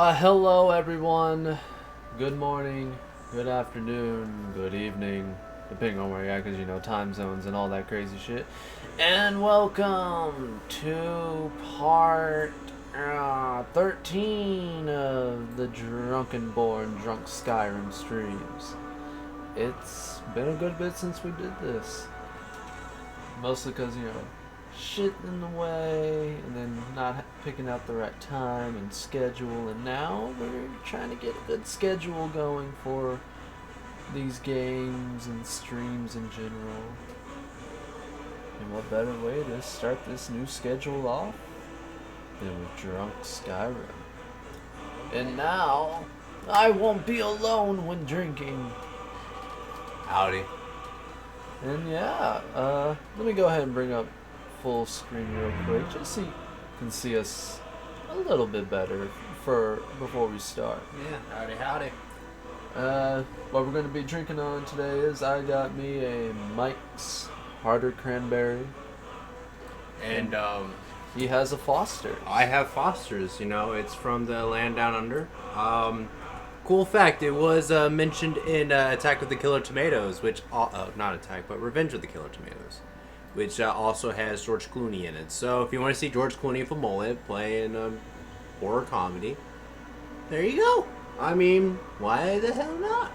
Hello everyone. Good morning, good afternoon, good evening, depending on where you're at, because you know, time zones and all that crazy shit. And welcome to part 13 of the Drunkenborn Drunk Skyrim streams. It's been a good bit since we did this. Mostly because, you know, shit in the way, and then not picking out the right time and schedule, and now we're trying to get a good schedule going for these games and streams in general. And what better way to start this new schedule off than with Drunk Skyrim. And now, I won't be alone when drinking. Howdy. And yeah, let me go ahead and bring up full screen real quick, just so you can see us a little bit better before we start. Yeah, howdy. What we're going to be drinking on today is I got me a Mike's Harder Cranberry. And He has a Foster. I have Foster's, you know, it's from the land down under. Cool fact, it was mentioned in Attack of the Killer Tomatoes, which, not Attack, but Revenge of the Killer Tomatoes, which also has George Clooney in it. So if you want to see George Clooney with a mullet playing horror comedy, there you go. I mean, why the hell not?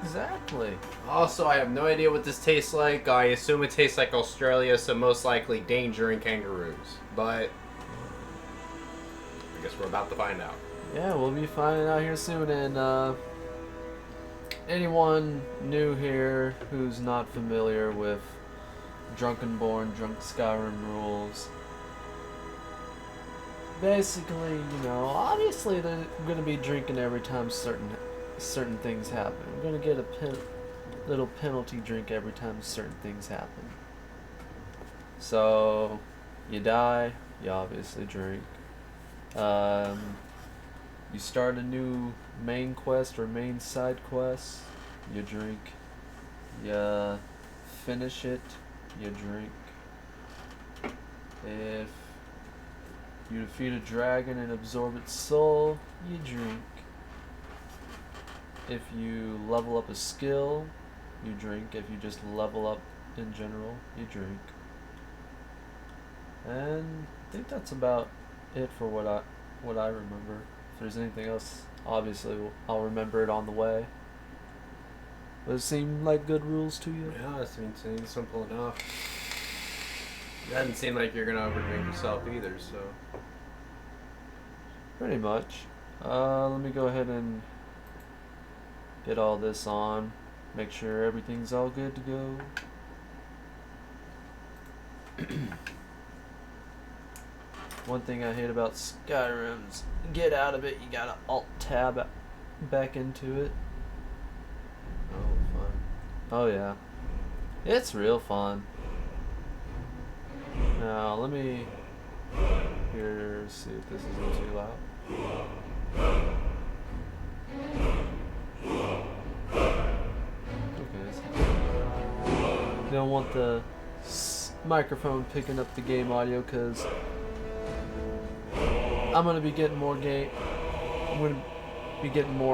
Exactly. Also, I have no idea what this tastes like. I assume it tastes like Australia, so most likely danger and kangaroos. But I guess we're about to find out. Yeah, we'll be finding out here soon. And anyone new here who's not familiar with Drunkenborn, Drunk Skyrim rules. Basically, you know, obviously they're gonna be drinking every time certain things happen. We're gonna get a little penalty drink every time certain things happen. So, you die, you obviously drink. You start a new main quest or main side quest, you drink. You finish it, you drink. If you defeat a dragon and absorb its soul, you drink. If you level up a skill, you drink. If you just level up in general, you drink. And I think that's about it for what I remember. If there's anything else, obviously I'll remember it on the way. Does it seem like good rules to you? Yeah, it seems simple enough. It doesn't seem like you're gonna overdrink yourself either, so. Pretty much. Let me go ahead and get all this on. Make sure everything's all good to go. One thing I hate about Skyrim's get out of it, you gotta alt-tab back into it. Oh, fun. Oh yeah. It's real fun. Now, let me see if this isn't too loud. Okay. You don't want the microphone picking up the game audio, because I'm gonna be getting more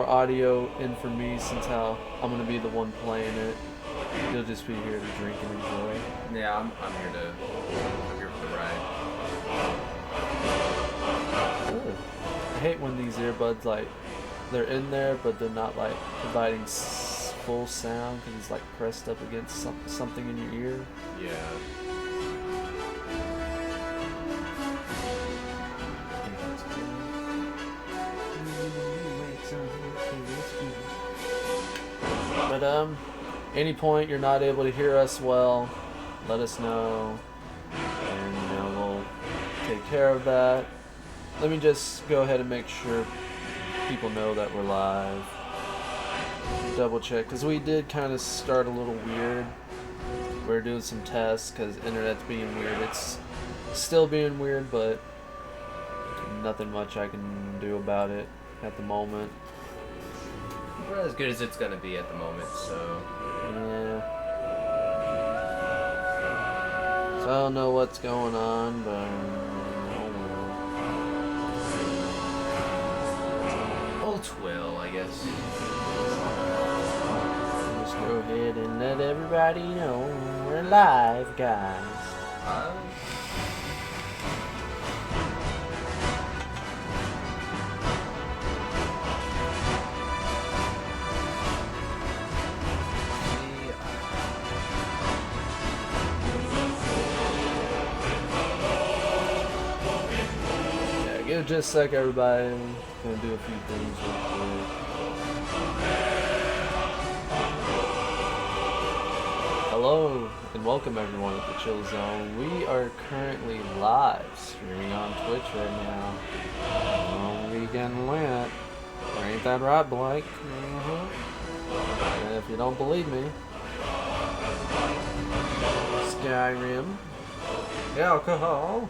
audio in for me, since how I'm gonna be the one playing it. You'll just be here to drink and enjoy. Yeah, I'm here for the ride. Good. I hate when these earbuds, like, they're in there, but they're not, like, providing full sound, because it's, like, pressed up against something in your ear. Yeah. But, any point you're not able to hear us well, let us know, and, you know, we'll take care of that. Let me just go ahead and make sure people know that we're live. Double check, because we did kind of start a little weird. We're doing some tests, because internet's being weird. It's still being weird, but nothing much I can do about it at the moment. We're as good as it's gonna be at the moment, so. Yeah. So I don't know what's going on, but oh well. will, I guess. Just go ahead and let everybody know we're live, guys. Give it just a sec, everybody. I'm gonna do a few things real quick. Hello and welcome everyone at the Chill Zone. We are currently live streaming on Twitch right now. Long weekend went. Ain't that right, Blake? And if you don't believe me, Skyrim, alcohol.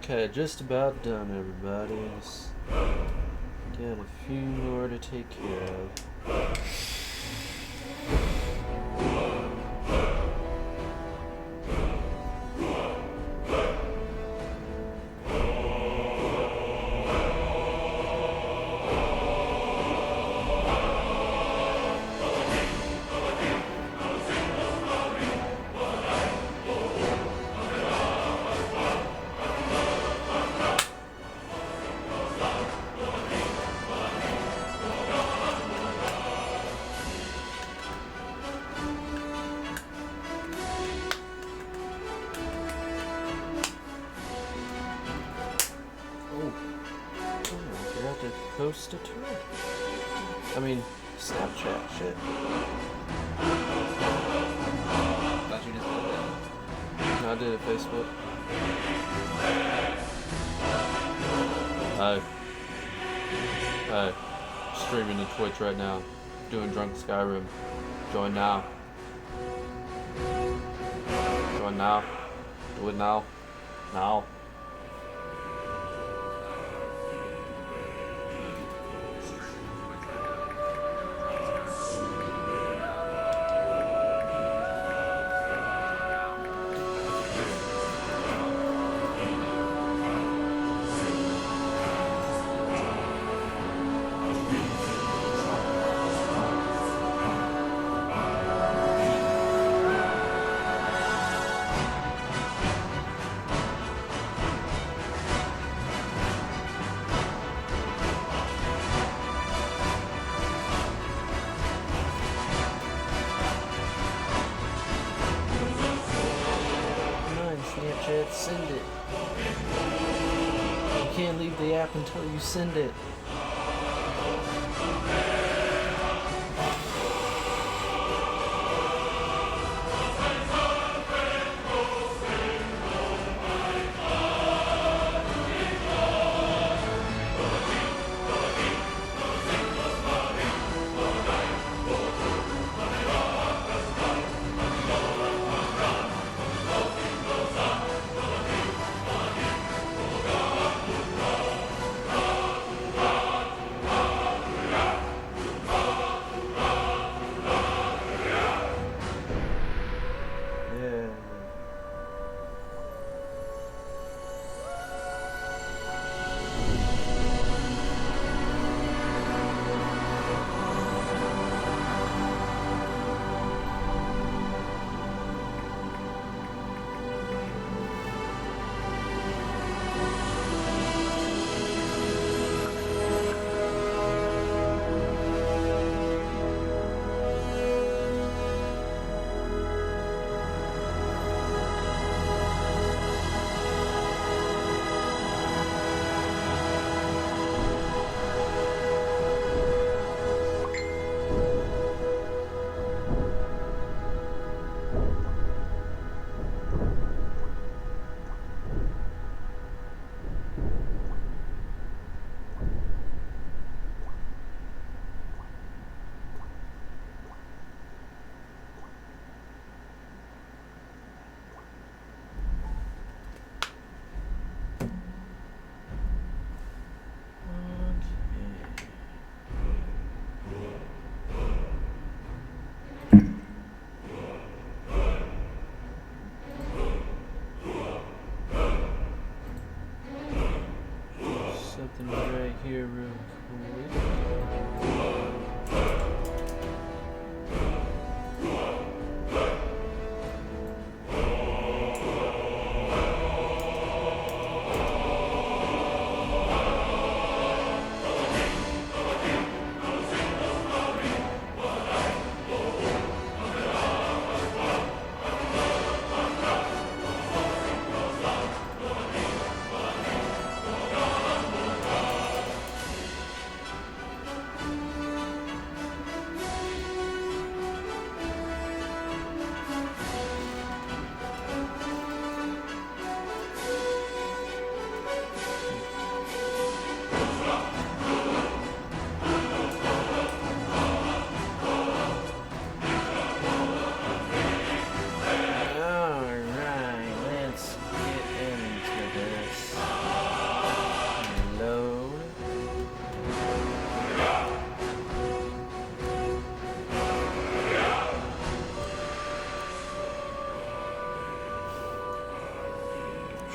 Okay, just about done, everybody. Just got a few more to take care of. Post a tweet. I mean, Snapchat shit. Thought you just did that. No, I did it Facebook. Hey. Streaming to Twitch right now. Doing Drunk Skyrim. Join now. Join now. Do it now. Now. Snapchat, send it. You can't leave the app until you send it. Yeah. Something right here real quick.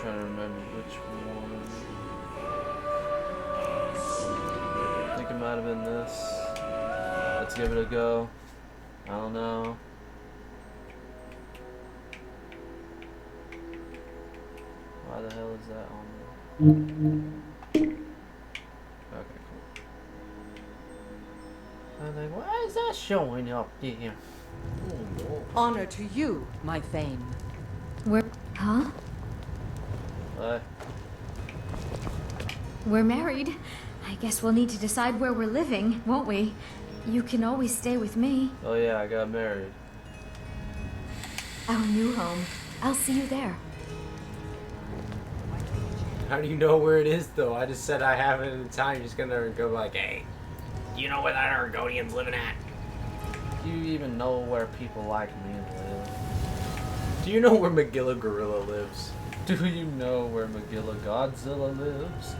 Trying to remember which one. I think it might have been this. Let's give it a go. I don't know. Why the hell is that on there? Okay, cool. I'm like, why is that showing up there? Oh, no. Honor to you, my Thane. Huh? We're married. I guess we'll need to decide where we're living, won't we? You can always stay with me. Oh yeah, I got married. Our new home. I'll see you there. How do you know where it is, though? I just said I have it at the time. You're just gonna go like, hey, do you know where that Argonian's living at? Do you even know where people like me live? Do you know where Magilla Gorilla lives? Do you know where Magilla Godzilla lives?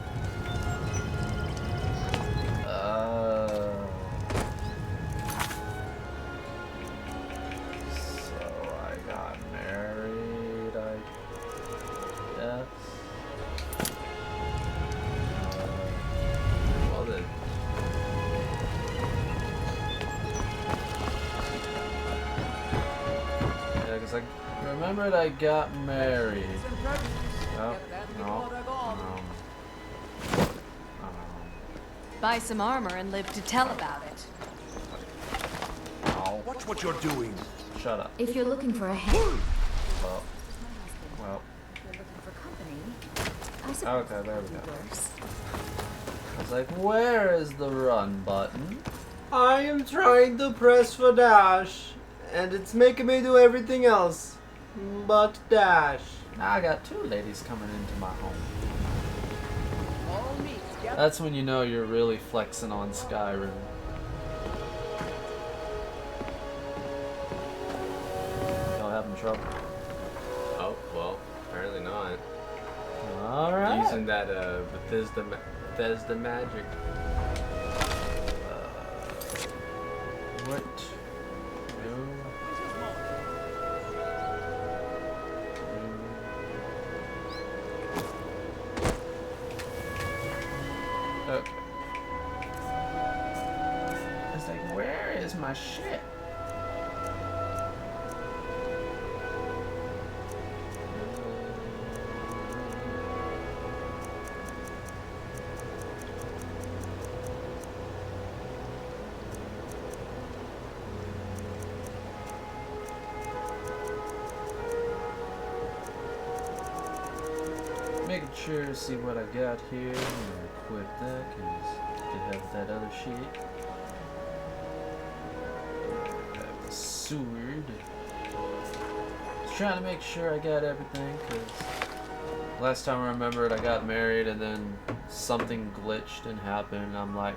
So I got married, I guess. Well then. Yeah, because I remembered I got married. Oh, no. Buy some armor and live to tell about it. No. Watch what you're doing. Shut up. If you're looking for a hand, Well, if you're looking for company, I suppose okay, there we it could go. be worse. I was like, where is the run button? I am trying to press for dash, and it's making me do everything else but dash. Now I got two ladies coming into my home. That's when you know you're really flexing on Skyrim. Y'all having trouble? Oh, well, apparently not. Alright. Using that Bethesda magic. What? No. losing my shit. Making sure to see what I got here and equip that because I have that other shit. Got the sword. Just trying to make sure I got everything because last time I remembered I got married and then something glitched and happened and I'm like,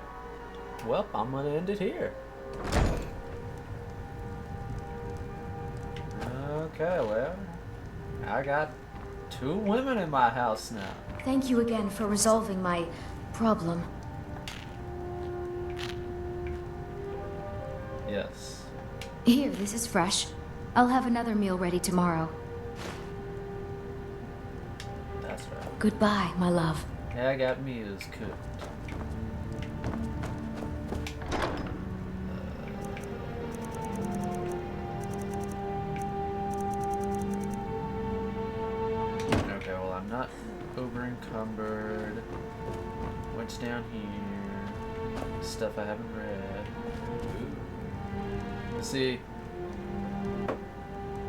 well, I'm gonna end it here. Okay, well, I got 2 women in my house now. Thank you again for resolving my problem. Yes. Here, this is fresh. I'll have another meal ready tomorrow. That's right. Goodbye, my love. Yeah, I got meals cooked. Okay, well, I'm not over encumbered. What's down here? Stuff I haven't read. Ooh. See,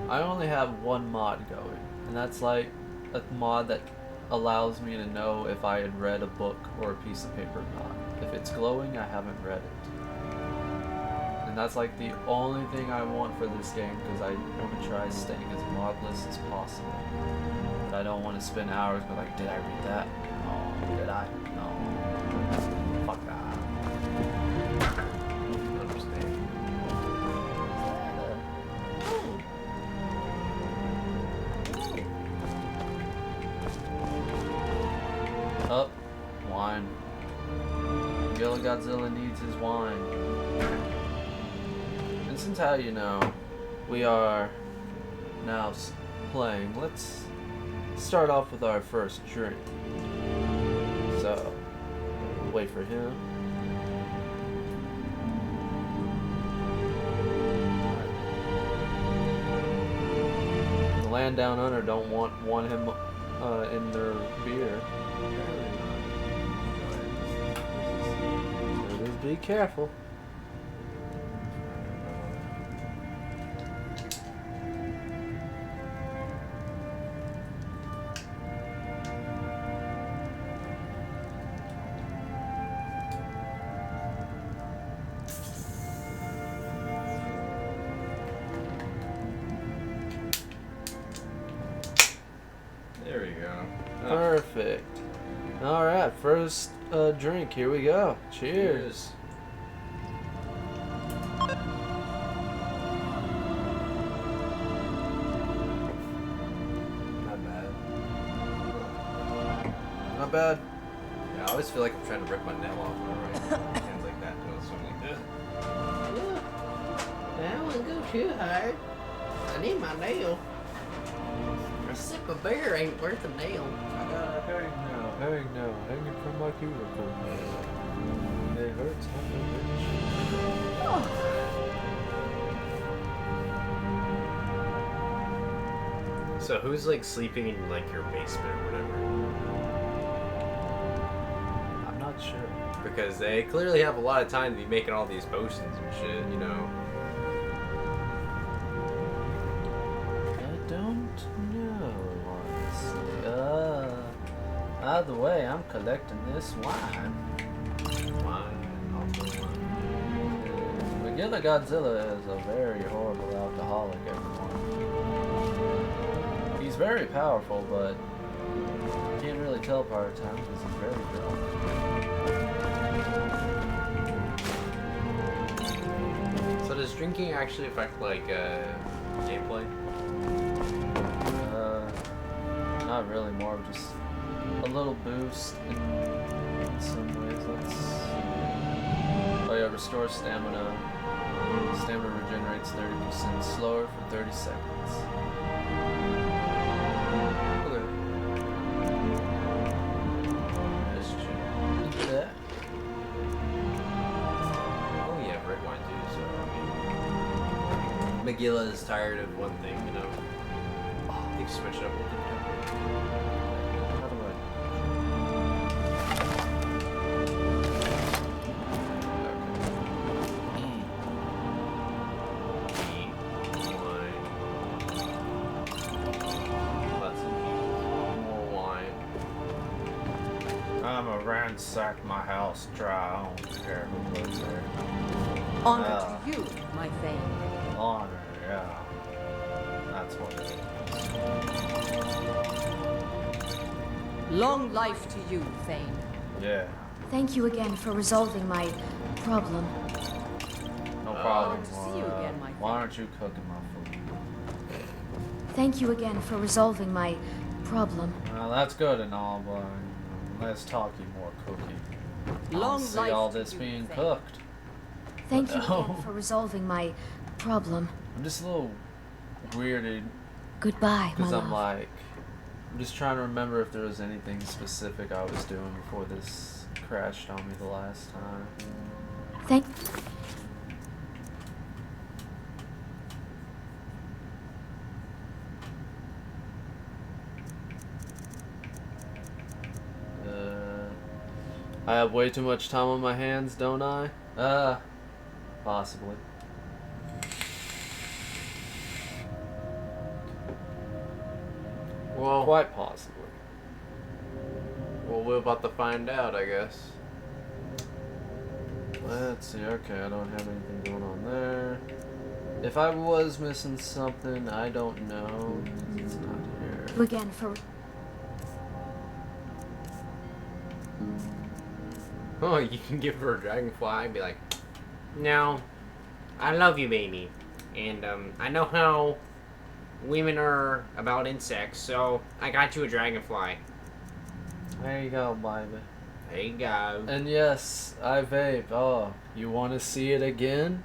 I only have one mod going, and that's like a mod that allows me to know if I had read a book or a piece of paper or not. If it's glowing, I haven't read it. And that's like the only thing I want for this game because I want to try staying as modless as possible. But I don't want to spend hours but like, did I read that? No. Did I? No. Fuck that. Understand. Up. Wine. Magilla Godzilla needs his wine. And since how you know, we are now playing, let's start off with our first drink. So, wait for him. The land down under don't want him in their beer. So just be careful. There we go. Perfect. Alright, first drink. Here we go. Cheers. Not bad. Not bad. Yeah, I always feel like I'm trying to rip my nail off whenever I hands like that. So I'm like, ugh. That wouldn't go too hard. I need my nail. A sip of beer ain't worth a nail. I got a hangnail hanging from my cuticle. It hurts like a bitch. So who's like sleeping in like your basement or whatever? I'm not sure. Because they clearly have a lot of time to be making all these potions and shit, you know. I don't know, honestly. Either way, I'm collecting this wine. Wine, also wine. Magilla Godzilla is a very horrible alcoholic, everyone. He's very powerful, but you can't really tell part of the time because he's very drunk. So does drinking actually affect like gameplay? Not really, more of just a little boost in some ways. Oh yeah, restore stamina. Stamina regenerates 30% slower for 30 seconds. Okay. That's true. Look at that. Oh yeah, red wine too, so I mean. Magilla is tired of one thing, you know. You switch it up a little bit. How do I? More wine. I'm gonna ransack my house dry. I don't care who lives there. Honor Ah. to you, my Thane. Honor, yeah. That's what it is. Long life to you, Thane. Yeah, Thank you again for resolving my problem. no problem. to see you again, my Why aren't you cooking my food? Thank you again for resolving my problem. Well, that's good and all, but let's talk you more cooking. I don't Long see life all to this you, being Thane. cooked. Thank you No. again for resolving my problem. I'm just a little weirded Goodbye, my because I'm love. like, I'm just trying to remember if there was anything specific I was doing before this crashed on me the last time. Thank. I have way too much time on my hands, don't I? Possibly. Well, Quite possibly. well, we're about to find out, I guess. Let's see, okay, I don't have anything going on there. If I was missing something, I don't know. It's not here. You again for. Oh, you can give her a dragonfly and be like, no, I love you, baby. And, I know how women are about insects, so I got you a dragonfly. There you go, baby. There you go. And yes, I vape. Oh, you want to see it again?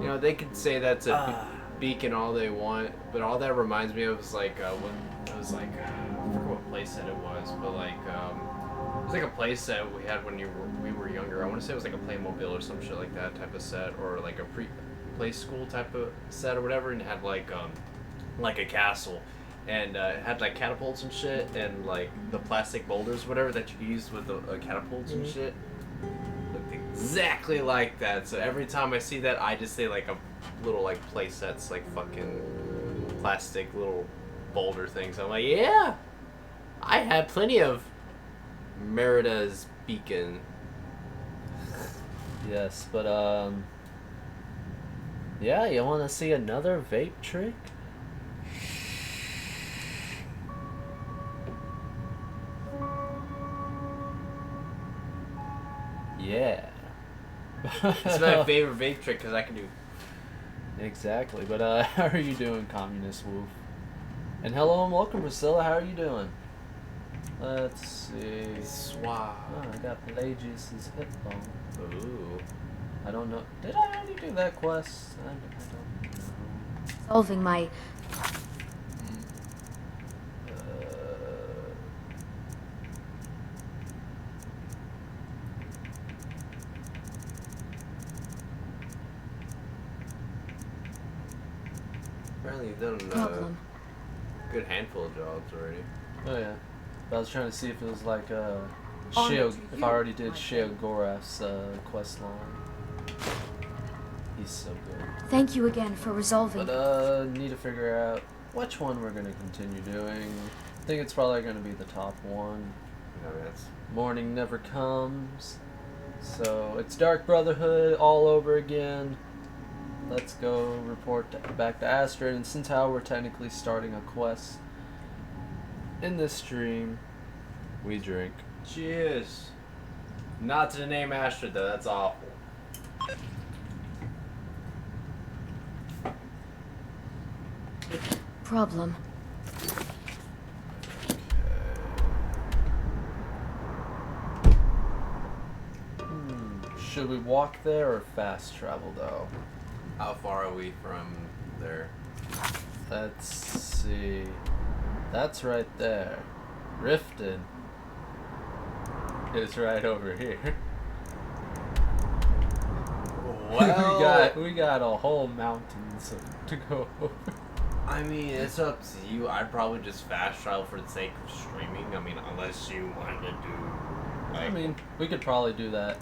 You know, they could say that's a beacon all they want, but all that reminds me of is like when it was like I forget what playset it was, but like it was like a playset we had when we were younger. I want to say it was like a Playmobil or some shit like that type of set, or like a play school type of set or whatever, and it had like a castle, and it had like catapults and shit, and like the plastic boulders, whatever that you used with the catapults and shit. Looked exactly like that. So every time I see that, I just say like a little like play sets, like fucking plastic little boulder things. I'm like, yeah, I had plenty of Merida's beacon. Yes, but yeah, you want to see another vape trick? Yeah. It's my favorite vape trick because I can do. Exactly, but how are you doing, Communist Wolf? And hello and welcome, Priscilla. How are you doing? Let's see. Swab. Oh, I got Pelagius's hip bone. Ooh. I don't know. Did I already do that quest? I don't know. Solving my. Apparently you've done a Problem. good handful of jobs already. Oh yeah. But I was trying to see if it was like Honor Sheo, to if you, I already did my Sheo friend. Gorath's quest line. He's so good. Thank you again for resolving. But need to figure out which one we're gonna continue doing. I think it's probably gonna be the top one. No, that's Morning never comes. So it's Dark Brotherhood all over again. Let's go report back to Astrid, and since how we're technically starting a quest in this stream, we drink. cheers. Not to the name Astrid though. That's awful. Problem. Should we walk there or fast travel though? How far are we from there? Let's see. That's right there. Rifted. is right over here. Well, we got a whole mountain to go over. I mean, it's up to you. I'd probably just fast travel for the sake of streaming. I mean, unless you wanted to do. Like, I mean, we could probably do that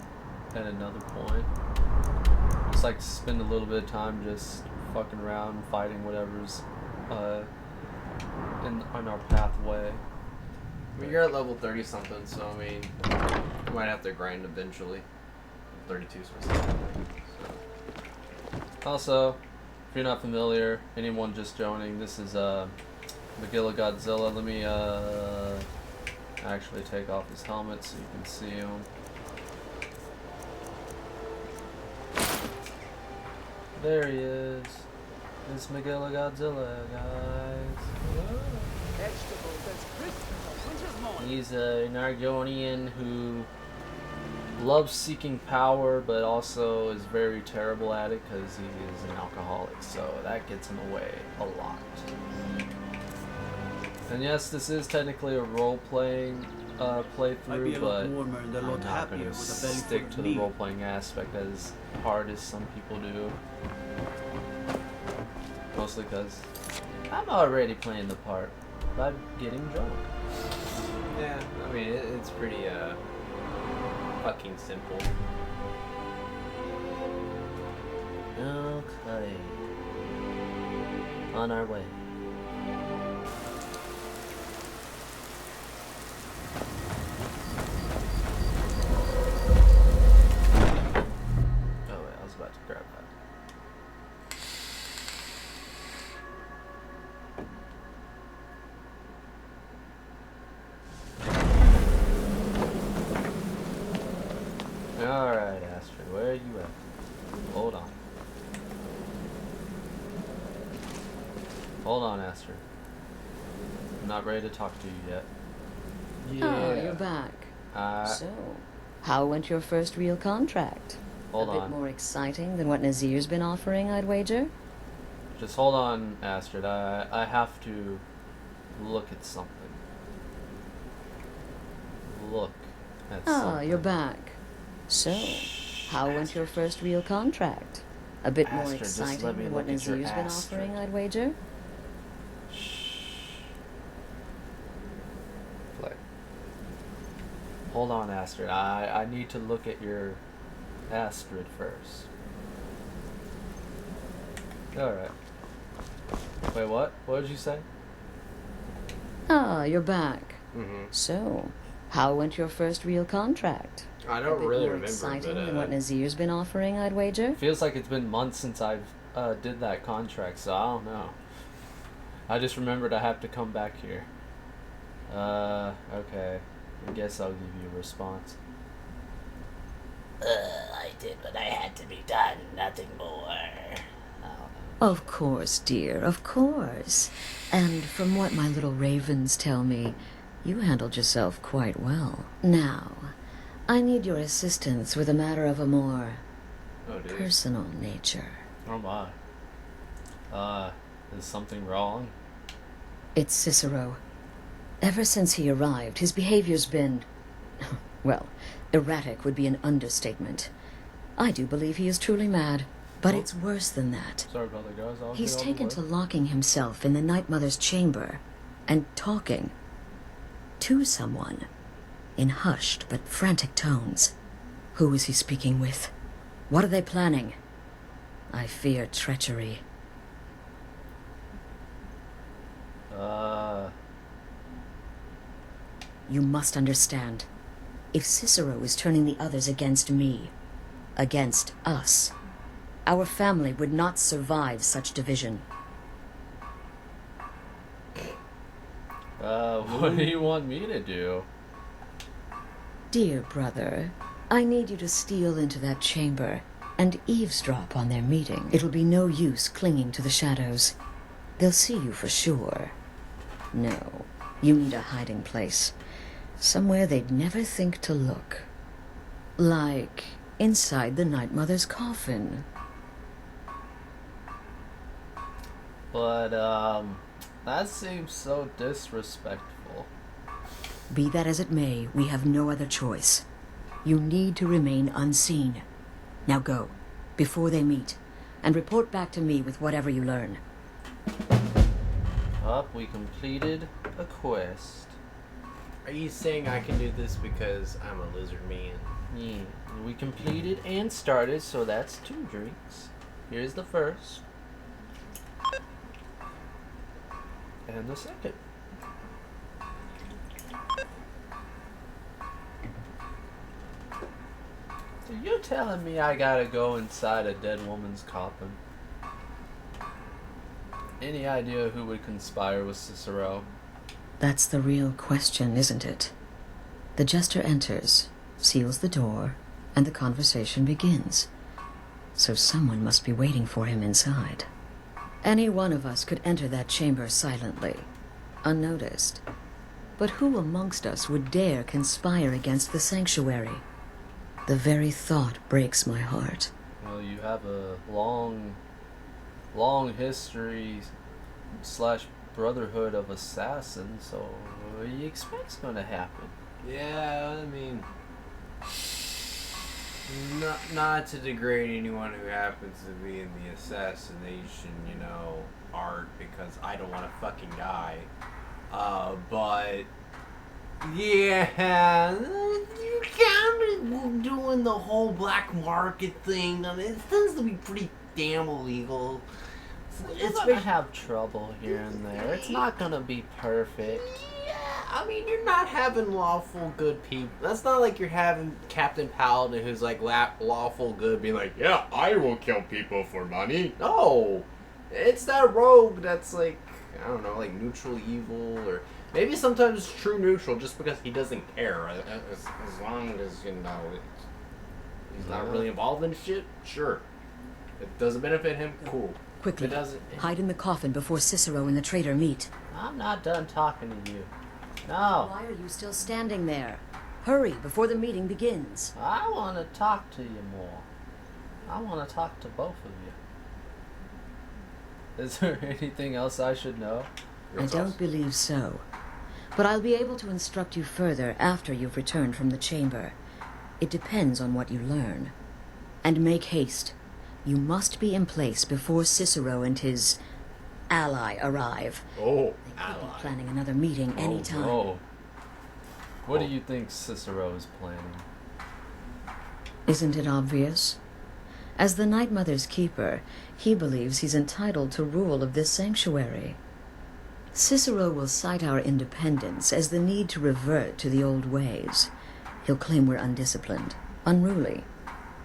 at another point. Just like spend a little bit of time just fucking around, fighting whatever's on our pathway. I mean, you're at level 30 something, so I mean, you might have to grind eventually. 32 specifically. So. Also, if you're not familiar, anyone just joining, this is Magilla Godzilla. Let me actually take off his helmet so you can see him. There he is. It's Magilla Godzilla, guys. He's an Argonian who loves seeking power, but also is very terrible at it because he is an alcoholic, so that gets in the way a lot. And yes, this is technically a role-playing playthrough, but I'm not going to stick to the role-playing aspect as hard as some people do. Mostly because I'm already playing the part by getting drunk. Yeah, I mean, it's pretty, fucking simple. Okay. On our way. Oh wait, I was about to grab that. Alright, Astrid, where are you at? Hold on. Hold on, Astrid. I'm not ready to talk to you yet. Oh, you're back. So, how went your first real contract? Hold A bit on. more exciting than what Nazir's been offering, I'd wager? Just hold on, Astrid. I have to look at something. Look at something. Ah, you're back. So, how went your first real contract? A bit more Astrid, just exciting let me than what look at your Nazir's been Astrid. offering, I'd wager? Play. Hold on, Astrid. I need to look at your Astrid first. Alright. Wait, what? What did you say? Ah, you're back. Mm-hmm. So, how went your first real contract? I A don't bit really more remember, exciting but, than what Nazir's been offering, I'd wager? Feels like it's been months since I've did that contract, so I don't know. I just remembered I have to come back here. Okay. I guess I'll give you a response. I did what I had to be done, nothing more. Of course, dear, of course. And from what my little ravens tell me, you handled yourself quite well. Now, I need your assistance with a matter of a more personal nature. Oh my. Is something wrong? It's Cicero. Ever since he arrived, his behavior's been, well, erratic would be an understatement. I do believe he is truly mad, but it's worse than that. Sorry about that, guys. I'll He's get out taken the to way. locking himself in the Night Mother's chamber and talking to someone in hushed but frantic tones. Who is he speaking with? What are they planning? I fear treachery. You must understand. If Cicero is turning the others against me, against us, our family would not survive such division. What do you want me to do? Dear brother, I need you to steal into that chamber and eavesdrop on their meeting. It'll be no use clinging to the shadows. They'll see you for sure. No, you need a hiding place. Somewhere they'd never think to look. Like inside the Night Mother's coffin. But, that seems so disrespectful. Be that as it may, we have no other choice. You need to remain unseen. Now go, before they meet, and report back to me with whatever you learn. Up, we completed a quest. Are you saying I can do this because I'm a lizard man? Yeah, we completed and started, so that's 2 drinks. Here's the first. And the second. So you're telling me I gotta go inside a dead woman's coffin? Any idea who would conspire with Cicero? That's the real question, isn't it? The jester enters, seals the door, and the conversation begins. So someone must be waiting for him inside. Any one of us could enter that chamber silently, unnoticed. But who amongst us would dare conspire against the sanctuary? The very thought breaks my heart. Well, you have a long history / brotherhood of assassins, so what do you expect's gonna happen? Yeah, I mean, not to degrade anyone who happens to be in the assassination, art, because I don't want to fucking die. But yeah, you kind of doing the whole black market thing. I mean, it tends to be pretty damn illegal. It's gonna have trouble here and there. It's not gonna be perfect. Yeah, I mean, you're not having lawful good people. That's not like you're having Captain Paladin, who's like lawful good, being like, yeah, I will kill people for money. No, it's that rogue that's like, I don't know, like neutral evil, or maybe sometimes true neutral, just because he doesn't care. As long as, he's not really involved in shit, sure. It doesn't benefit him, cool. Quickly, It doesn't. hide in the coffin before Cicero and the traitor meet. I'm not done talking to you. No. Why are you still standing there? Hurry, before the meeting begins. I want to talk to you more. I want to talk to both of you. Is there anything else I should know? I don't believe so. But I'll be able to instruct you further after you've returned from the chamber. It depends on what you learn. And make haste. You must be in place before Cicero and his ally arrive. Oh, They could be planning another meeting anytime. Oh. What do you think Cicero is planning? Isn't it obvious? As the Night Mother's keeper, he believes he's entitled to rule of this sanctuary. Cicero will cite our independence as the need to revert to the old ways. He'll claim we're undisciplined, unruly,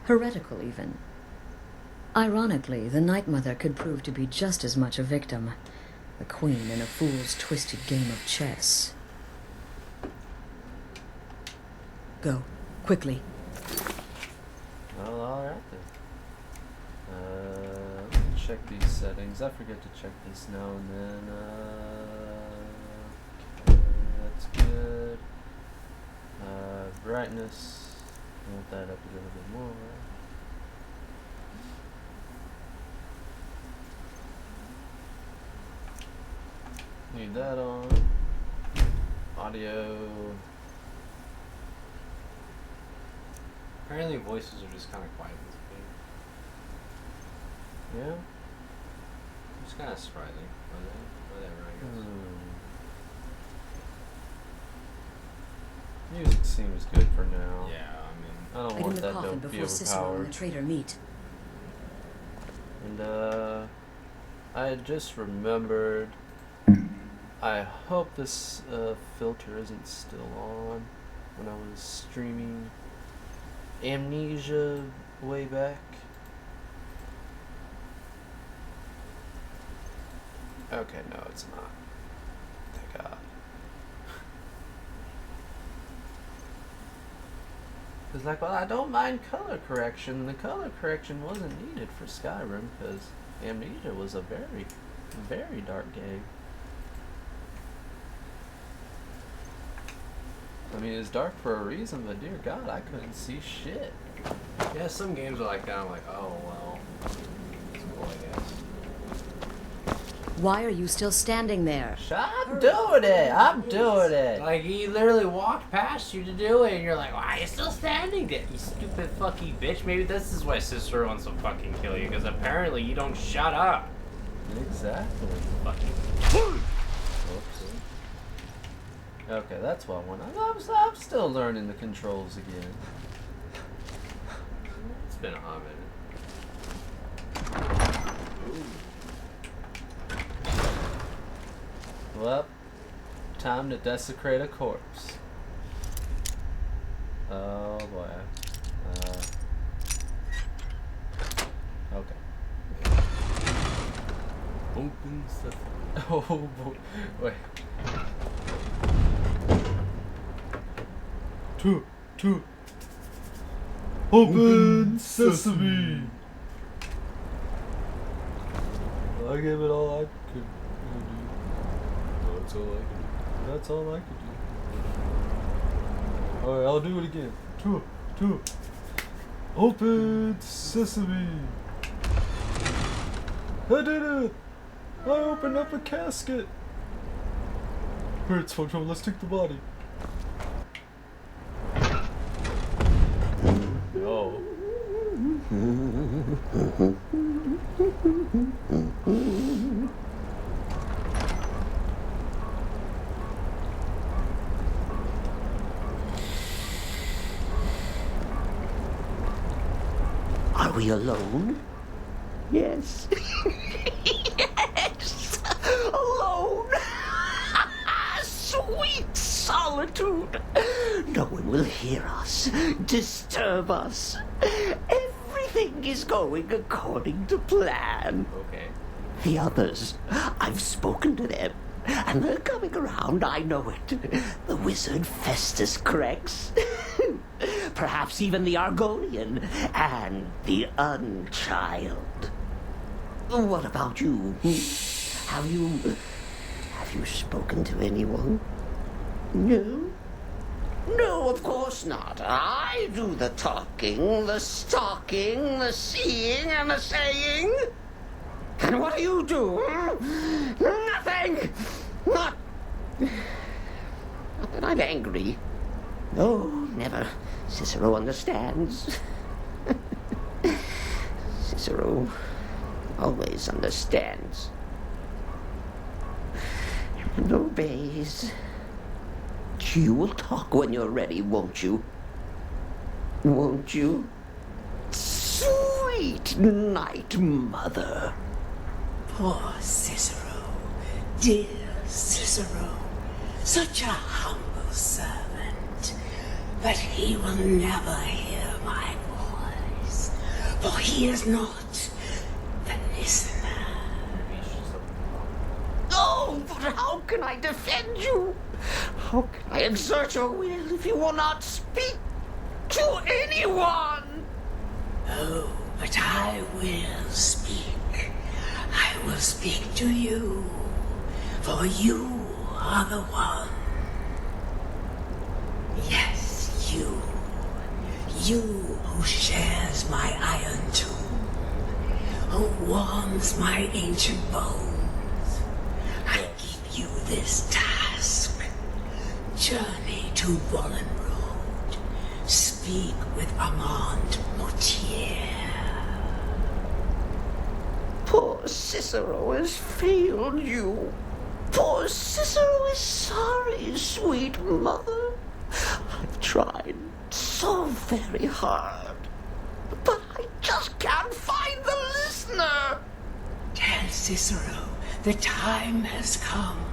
heretical even. Ironically, the Night Mother could prove to be just as much a victim, a queen in a fool's twisted game of chess. Go, quickly. Well, alright then. Let me check these settings. I forget to check this now and then. Okay, that's good. Brightness. I want that up a little bit more. Need that on. Audio. Apparently voices are just kind of quiet in this game. Yeah? It's kind of surprising. Whatever, I guess. Music seems good for now. Yeah, I mean... I don't Hide in want the that coffin to be before Cicero and the overpowered. traitor meet. And I had just remembered. I hope this filter isn't still on. When I was streaming Amnesia way back. Okay, no, it's not. Thank God. It's like, well, I don't mind color correction. The color correction wasn't needed for Skyrim because Amnesia was a very, very dark game. I mean, it's dark for a reason, but dear God, I couldn't see shit. Yeah, some games are like that. I'm like, oh, well, it's cool, I guess. Why are you still standing there? I'm doing it. I'm doing it. Like, he literally walked past you to do it, and you're like, why are you still standing there, you stupid fucking bitch? Maybe this is why Sister wants to fucking kill you, because apparently you don't shut up. Exactly. Fucking. Whoops. Okay, that's what I want. I'm still learning the controls again. It's been a hot minute. Well, time to desecrate a corpse. Oh boy. Okay. Open stuff. Oh boy. Wait. Two. Open sesame. Well, I gave it all I could do. That's all I can do. That's all I could do. Alright, I'll do it again. Two. Open sesame. I did it! I opened up a casket. Alright, SpongeBob, let's take the body. No. Are we alone? Yes. Yes! Alone! Sweet solitude! No one will hear us, disturb us. Everything is going according to plan. Okay. The others, I've spoken to them, and they're coming around, I know it. The wizard Festus Crex. Perhaps even the Argonian and the Unchild. What about you? Have you spoken to anyone? No? No, of course not. I do the talking, the stalking, the seeing, and the saying. And what do you do? Nothing! Not that I'm angry. No, never. Cicero understands. Cicero always understands. And obeys. You will talk when you're ready, won't you? Won't you? Sweet night, mother. Poor Cicero, dear Cicero, such a humble servant, but he will never hear my voice, for he is not the listener. Oh, but how can I defend you? How can I exert your will if you will not speak to anyone? Oh, but I will speak. I will speak to you, for you are the one. Yes, you. You who shares my iron tomb, who warms my ancient bones. I give you this task. Journey to Wallen Road. Speak with Armand Mortier. Poor Cicero has failed you. Poor Cicero is sorry, sweet mother. I've tried so very hard, but I just can't find the listener. Tell Cicero the time has come.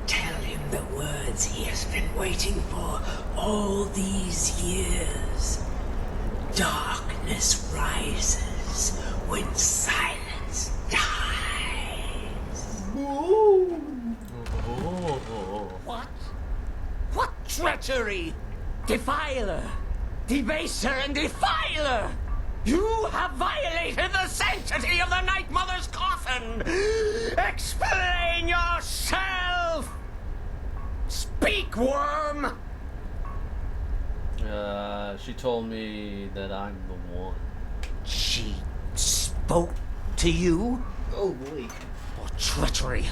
Tell him the words he has been waiting for all these years. Darkness rises when silence dies. What? What treachery? Defiler! Debaser and defiler! You have violated the sanctity of the Night Mother's coffin! Explain yourself! Speak, worm! She told me that I'm the one. She spoke to you? Oh boy. What Treachery.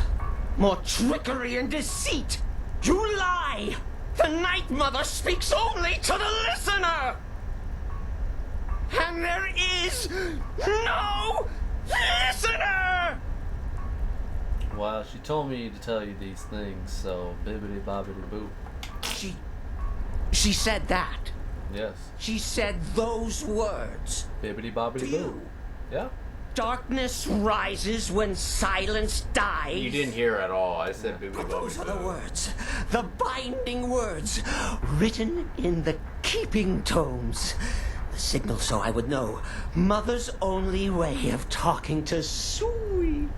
More trickery and deceit. You lie! The Night Mother speaks only to the listener! And there is no listener! Well, she told me to tell you these things, so bibbity bobbity boo. She said that. Yes. She said those words. Bibbity bobbity To boo. you. Yeah. Darkness rises when silence dies. You didn't hear at all. I said bibbidi Those are the bobbidi. words, the binding words, written in the keeping tomes. The signal so I would know. Mother's only way of talking to sweet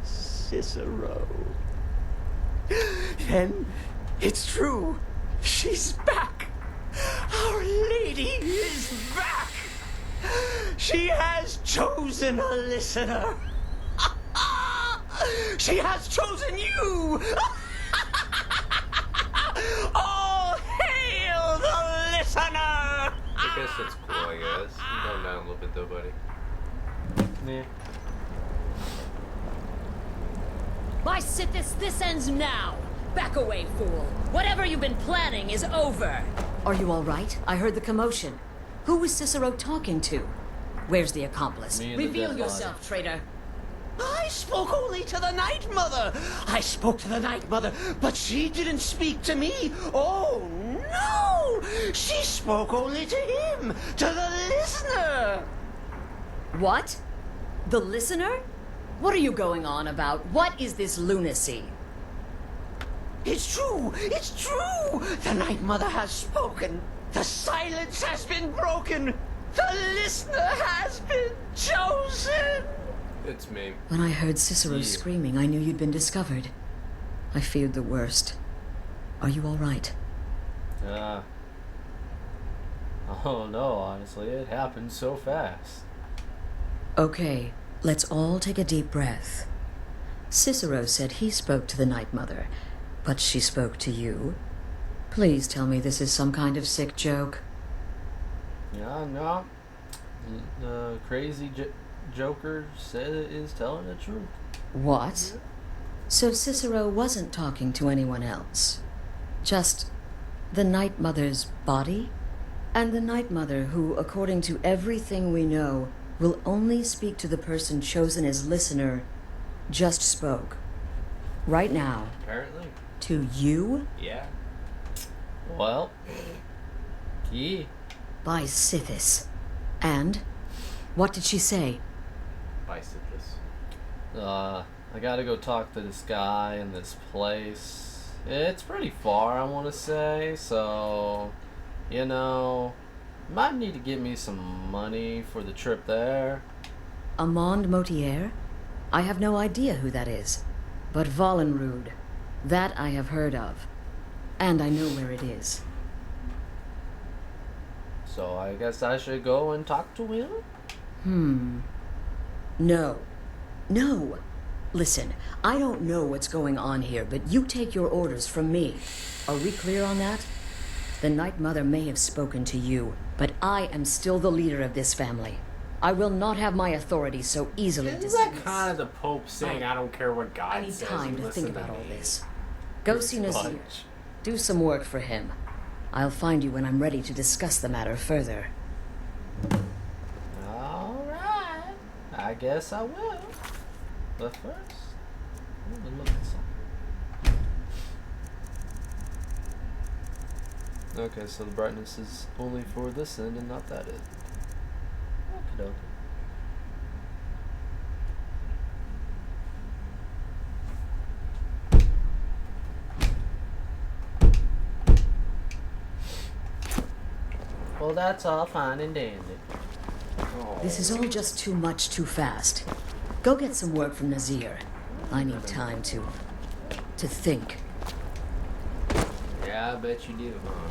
Cicero. And it's true. She's back. Our Lady is back. She has chosen a listener. She has chosen you. All hail the listener. I guess that's cool, I guess. You calm down a little bit though, buddy. Yeah. By Sithis, this ends now! Back away, fool! Whatever you've been planning is over! Are you all right? I heard the commotion. Who was Cicero talking to? Where's the accomplice? Me and the Reveal dead yourself, traitor! I spoke only to the Night Mother. I spoke to the Night Mother, but she didn't speak to me. Oh, no! She spoke only to him, to the listener. What? The listener? What are you going on about? What is this lunacy? It's true. It's true. The Night Mother has spoken. The silence has been broken. The listener has been chosen. It's me. When I heard Cicero Yeah. screaming, I knew you'd been discovered. I feared the worst. Are you all right? Oh no, honestly, it happened so fast. Okay, let's all take a deep breath. Cicero said he spoke to the Night Mother, but she spoke to you. Please tell me this is some kind of sick joke. Yeah, no. The crazy Joker said it is telling the truth. What? So Cicero wasn't talking to anyone else? Just the Night Mother's body? And the Night Mother who, according to everything we know, will only speak to the person chosen as listener, just spoke. Right now. Apparently. To you? Yeah. Well, key. By Sithis. And? What did she say? Bicyclist. I gotta go talk to this guy in this place. It's pretty far, I want to say, so, you know, might need to give me some money for the trip there. Amand Motier? I have no idea who that is. But Vollenrud, that I have heard of. And I know where it is. So I guess I should go and talk to him? No. No. Listen, I don't know what's going on here, but you take your orders from me. Are we clear on that? The Night Mother may have spoken to you, but I am still the leader of this family. I will not have my authority so easily Isn't dismissed. that kind of the Pope saying, I don't care what God I need says, time you to listen think about me." all this. Go see Nazir. Bunch. Do some work for him. I'll find you when I'm ready to discuss the matter further. Alright. I guess I will. But first, let me look at something. Okay, so the brightness is only for this end and not that end. Okie dokie. Well, that's all fine and dandy. This is all just too much too fast. Go get some work from Nazir. I need time to think. Yeah, I bet you do, huh?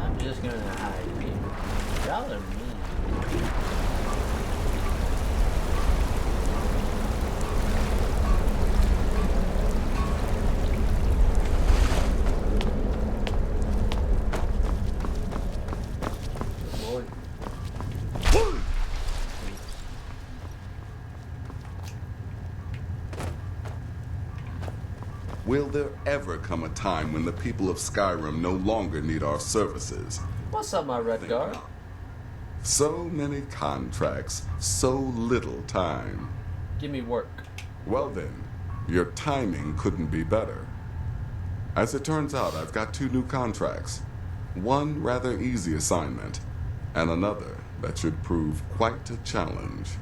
I'm just gonna hide people. Y'all are mean. Good boy. Will there ever come a time when the people of Skyrim no longer need our services? What's up, my red guard? So many contracts, so little time. Give me work. Well then, your timing couldn't be better. As it turns out, I've got 2 new contracts. One rather easy assignment, and another that should prove quite a challenge.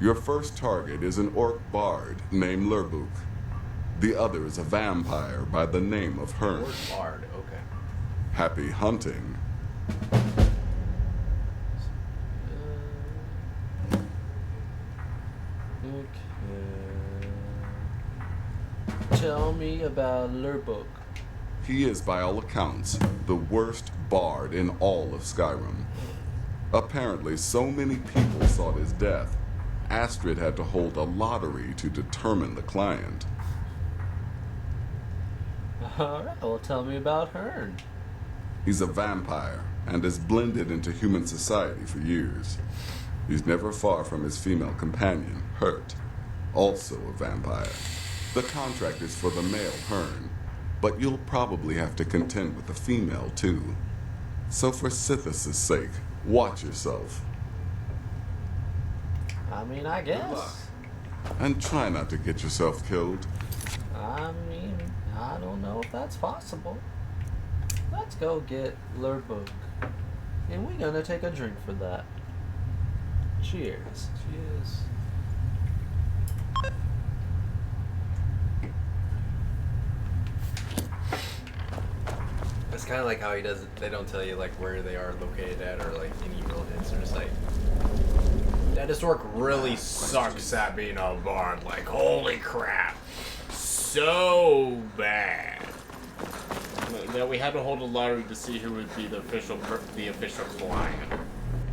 Your first target is an orc bard named Lurbuk. The other is a vampire by the name of Hearn. Orc bard, okay. Happy hunting. Okay. Tell me about Lurbuk. He is, by all accounts, the worst bard in all of Skyrim. Apparently, so many people sought his death, Astrid had to hold a lottery to determine the client. Alright, well tell me about Hearn. He's a vampire and has blended into human society for years. He's never far from his female companion, Hurt, also a vampire. The contract is for the male Hearn, but you'll probably have to contend with the female too. So for Sithis' sake, watch yourself. I mean, I guess. And try not to get yourself killed. I mean, I don't know if that's possible. Let's go get Lurbuk. And we're gonna take a drink for that. Cheers. Cheers. It's kind of like how he does it. They don't tell you like where they are located at or like any real hints. They're just like, yeah, this orc really sucks at being a bard. Like, holy crap, so bad that we had to hold a lottery to see who would be the official client.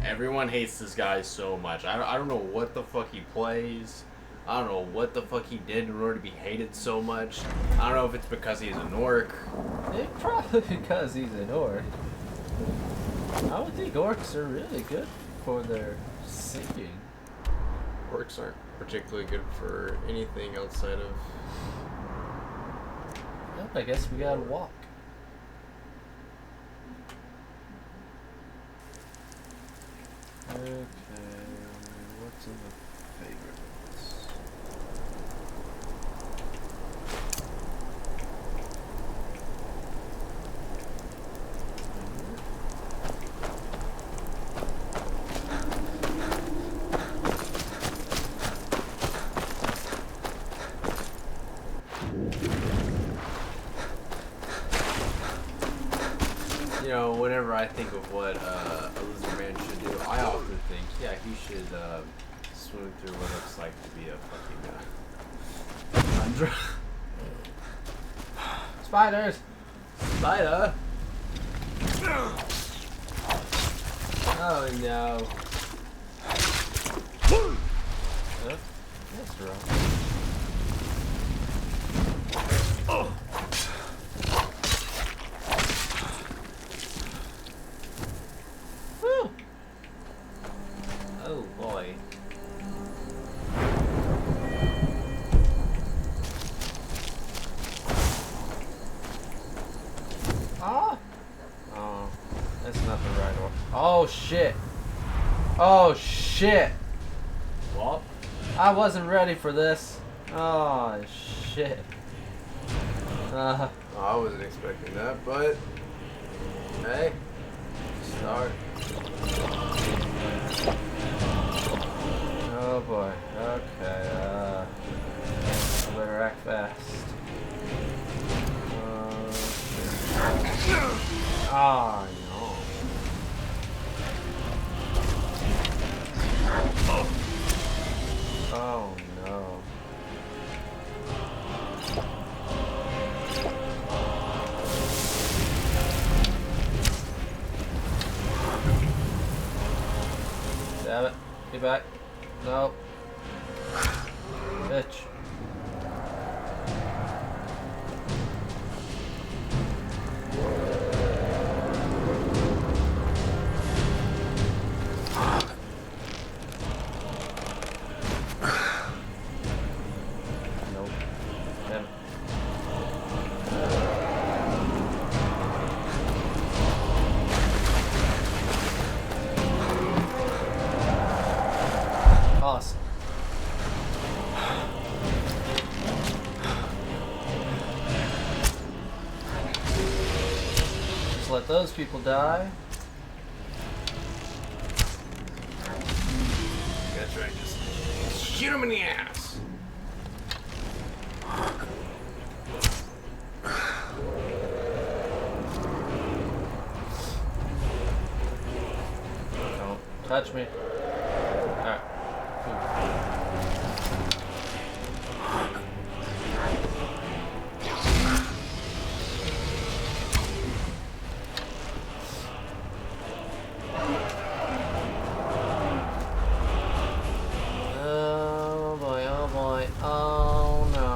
Everyone hates this guy so much. I don't know what the fuck he plays. I don't know what the fuck he did in order to be hated so much. I don't know if it's because he's an orc. It's probably because he's an orc. I would think orcs are really good for their singing. Orcs aren't particularly good for anything outside of... Well, I guess we gotta walk. Okay, what's in the favorites? You know, whenever I think of what a lizard man should do, I often think, yeah, he should swim through what looks like to be a fucking tundra. Spiders! Spider! Oh no. That's wrong. Oh. Woo. Oh boy. Ah? Oh, that's not the right one. Oh shit. Oh shit. What? I wasn't ready for this. Oh shit. I wasn't expecting that, but hey, start. Oh boy. Okay. I better act fast. Ah, no. Oh no. Damn it. Get back. No. Bitch. Nope. Damn it. Awesome. Just let those people die. That's right, just shoot him in the ass. Don't touch me. Alright. Oh boy, oh boy, oh no.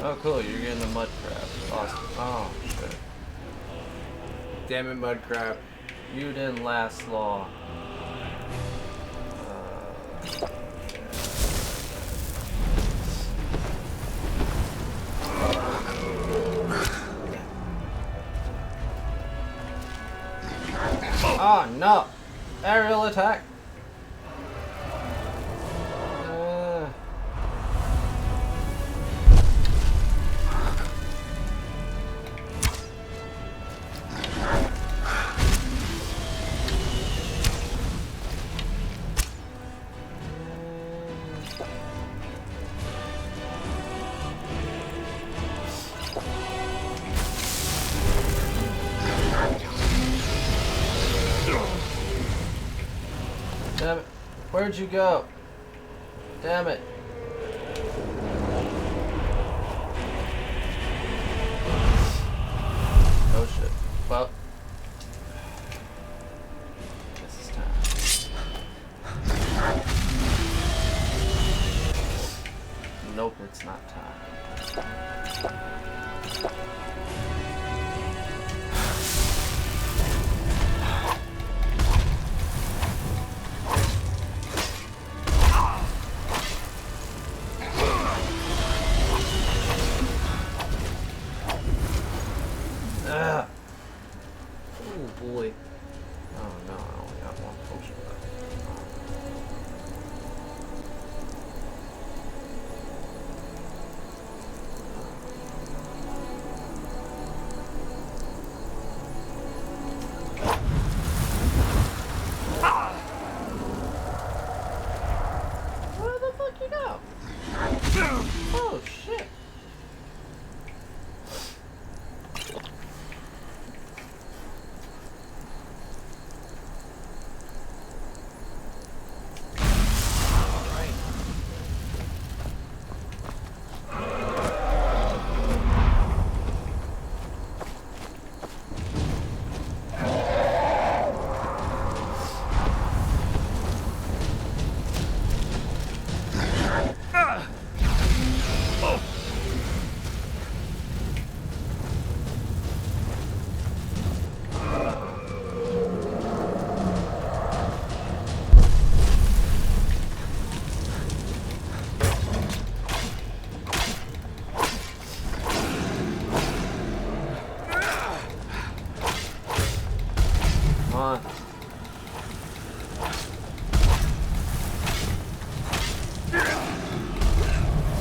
Oh cool, you're getting the mud crab. Awesome. Oh shit. Damn it, mud crab. You didn't last long. Oh no! Aerial attack! Damn it. Where'd you go? Damn it. Oh shit. Well. This is time. Nope, it's not time. Oh boy. Oh no, I only got one potion left. Where the fuck you go? Oh shit.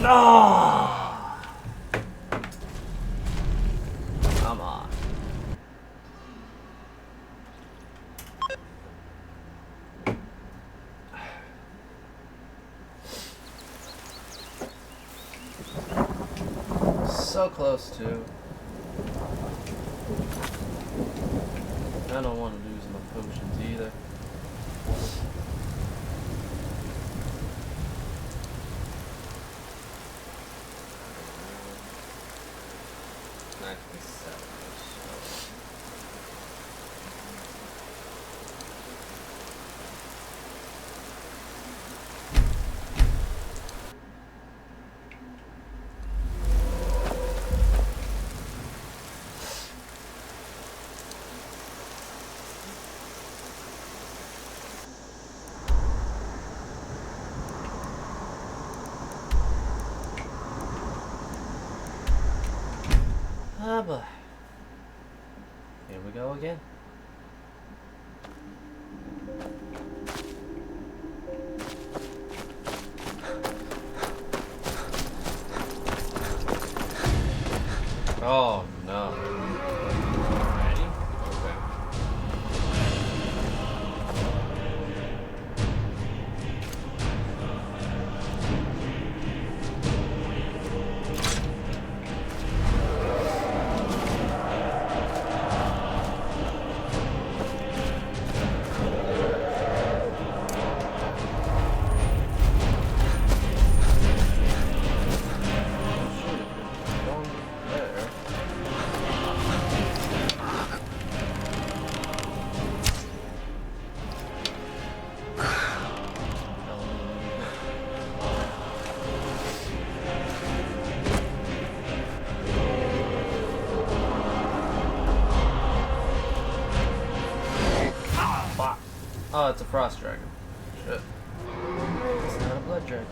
No! Come on. So close to. I don't want to lose my potions either. Ah, but here we go again. Oh no. Ready? Okay. Oh, it's a frost dragon. Shit. It's not a blood dragon.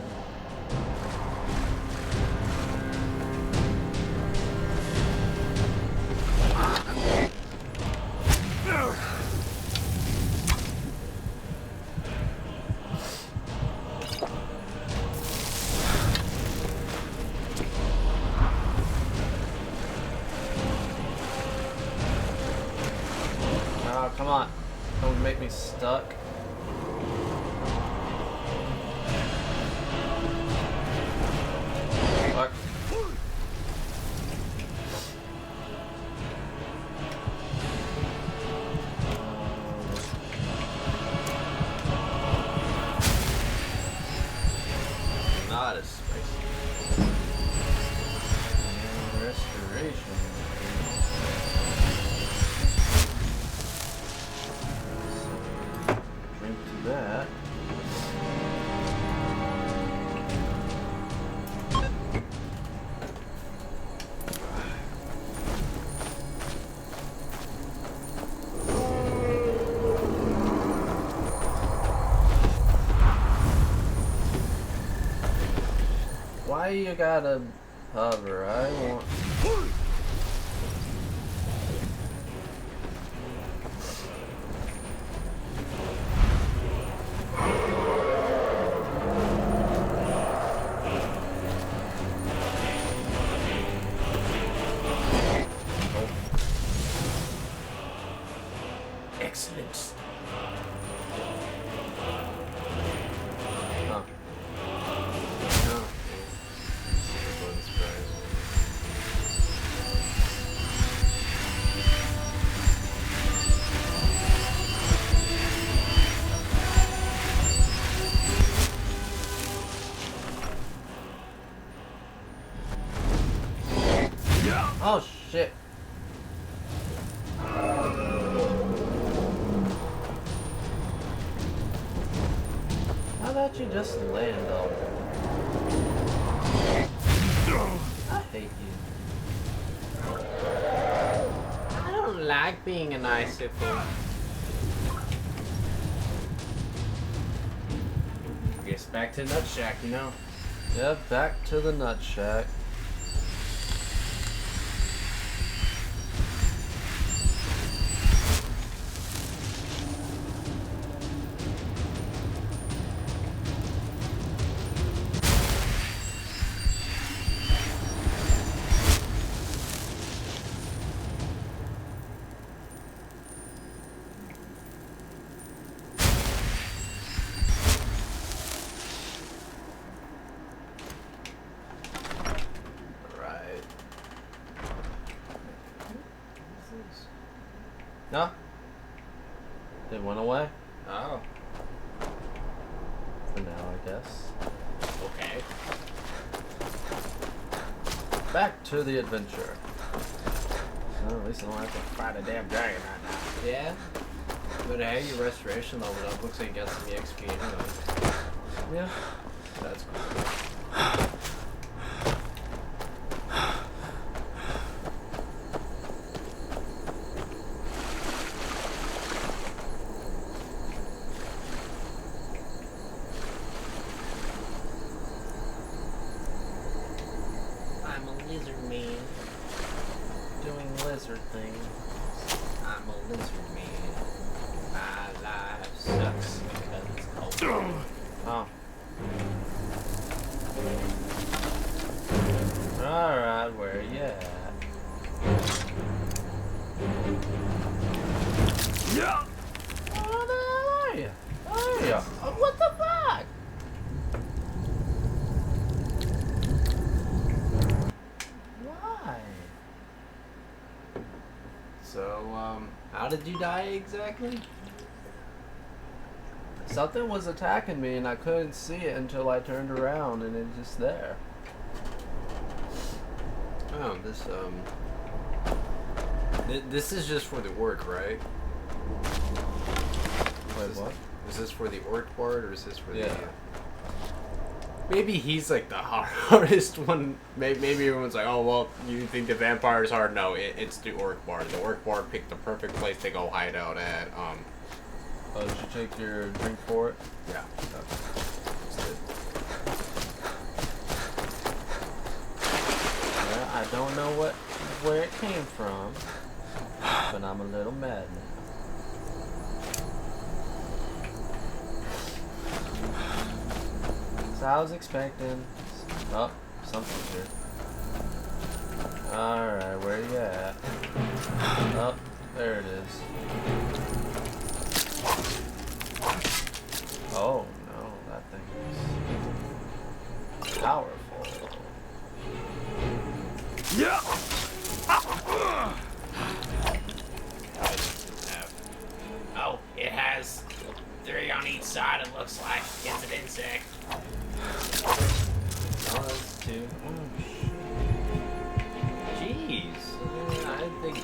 Oh, come on. Don't make me stuck. Fuck. Not as spicy. And restoration. Drink to that. Why you gotta hover? I want. Excellent. Huh. No. Oh shit. How about you just land on it? I hate you. I don't like being an icicle. Guess back to Nut Shack, you know. Yeah, back to the nut shack. No? It went away? Oh. For now, I guess. Okay. Back to the adventure. Well, at least I don't have to fight a damn dragon right now. Yeah. But hey, your restoration leveled up. Looks like you got some EXP anyway. Yeah. That's cool. lizard thing. I'm a lizard man. My life sucks because it's cold. Oh. Alright, where you at? Yeah. Oh, there are you? There you are. Oh, what the fuck? Why? So, how did you die exactly? Something was attacking me and I couldn't see it until I turned around and it's just there. Oh, this is just for the orc, right? Wait, what? Is this for the orc part or is this for the... Yeah. Maybe he's like the hardest one. Maybe everyone's like, oh, well, you think the vampire is hard? No, it's the orc bard. The orc bard picked the perfect place to go hide out at. Oh, did you take your drink for it? Yeah. Well, I don't know where it came from, but I'm a little mad now. So I was expecting... Oh, something's here. Alright, where you at? Oh, there it is. Oh no, that thing is powerful. Yeah. Oh, it has 3 on each side, it looks like. It's an insect. Oh, that's 2. Oh, shit. Jeez. I didn't think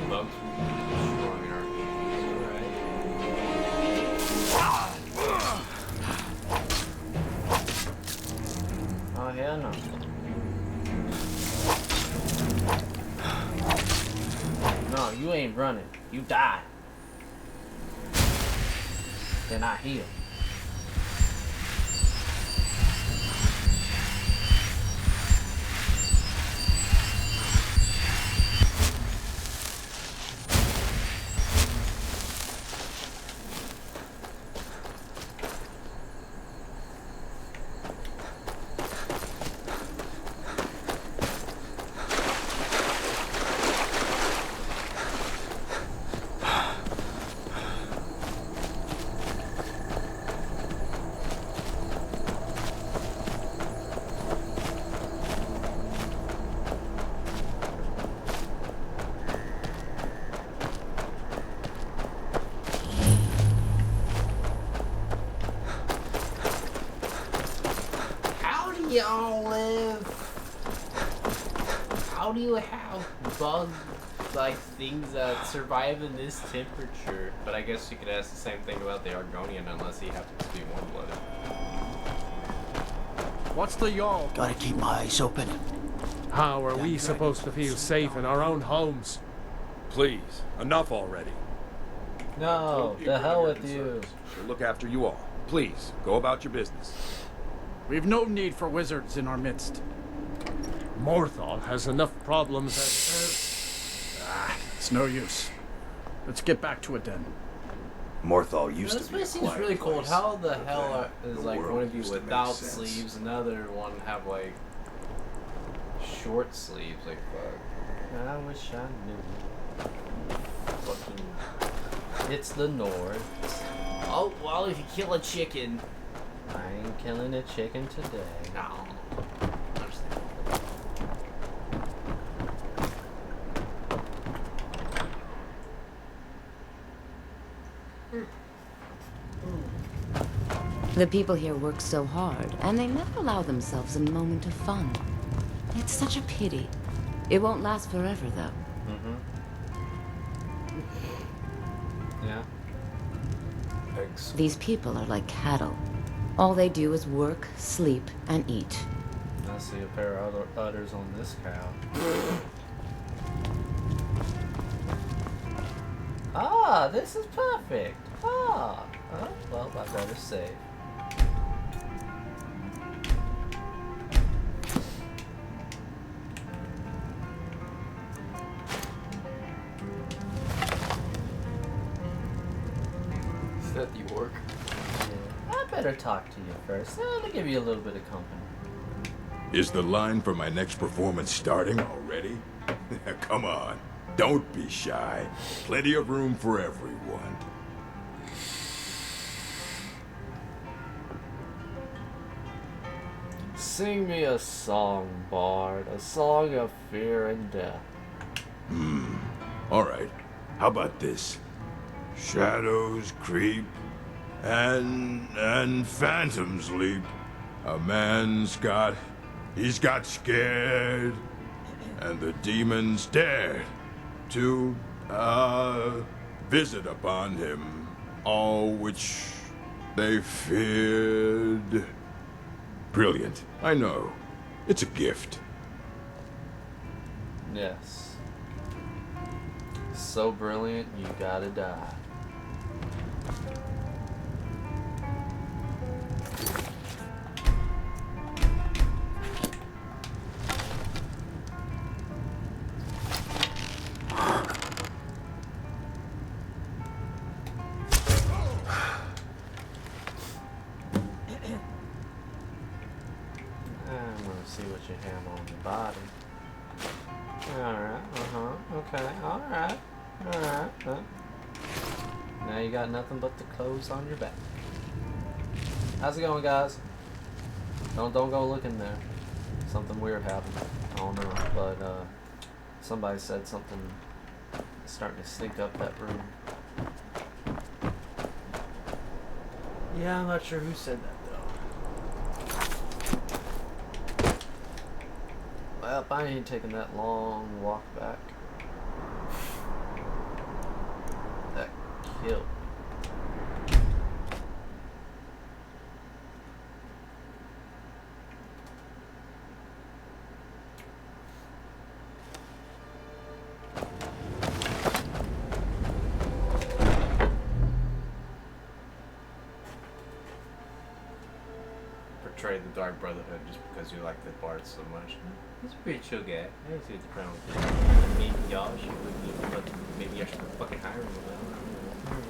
bugs would be strong in RPGs, alright? Oh, hell no. No, you ain't running. You die. Then I heal. Y'all live? How do you have bug like things that survive in this temperature? But I guess you could ask the same thing about the Argonian unless he happens to be warm-blooded. What's the yawl? Gotta keep my eyes open. How are we supposed to feel safe in our own homes? Please, enough already. No, the hell with you. We'll look after you all. Please, go about your business. We've no need for wizards in our midst. Morthal has enough problems as... it's no use. Let's get back to it then. Morthal used This to be a place seems quiet really cold. place. How the hell is The like world one of you used to make without sense. sleeves, another one have like short sleeves? Like fuck. I wish I knew. Fucking. It's the North. Oh, well, if you kill a chicken. I ain't killing a chicken today. No. The people here work so hard, and they never allow themselves a moment of fun. It's such a pity. It won't last forever, though. Yeah. These people are like cattle. All they do is work, sleep, and eat. I see a pair of udders on this cow. Ah, this is perfect. Ah. Oh, well, I better save. better talk to you first. To give you a little bit of company. Is the line for my next performance starting already? Come on, don't be shy. Plenty of room for everyone. Sing me a song, Bard. A song of fear and death. Alright, how about this? Shadows creep, and phantoms leap. A man's he's got scared, and the demons dared to, visit upon him all which they feared. Brilliant, I know. It's a gift. Yes. So brilliant, you gotta die. See what you have on your body. Alright, okay, alright. Now you got nothing but the clothes on your back. How's it going, guys? Don't go looking there. Something weird happened. I don't know, but somebody said something starting to stink up that room. Yeah, I'm not sure who said that. Well, I ain't taking that long walk back. That killed me. Portray the Dark Brotherhood just because you like the Bard so much. He's a pretty chill guy. I don't see what the problem with maybe y'all should maybe I should fucking hire him.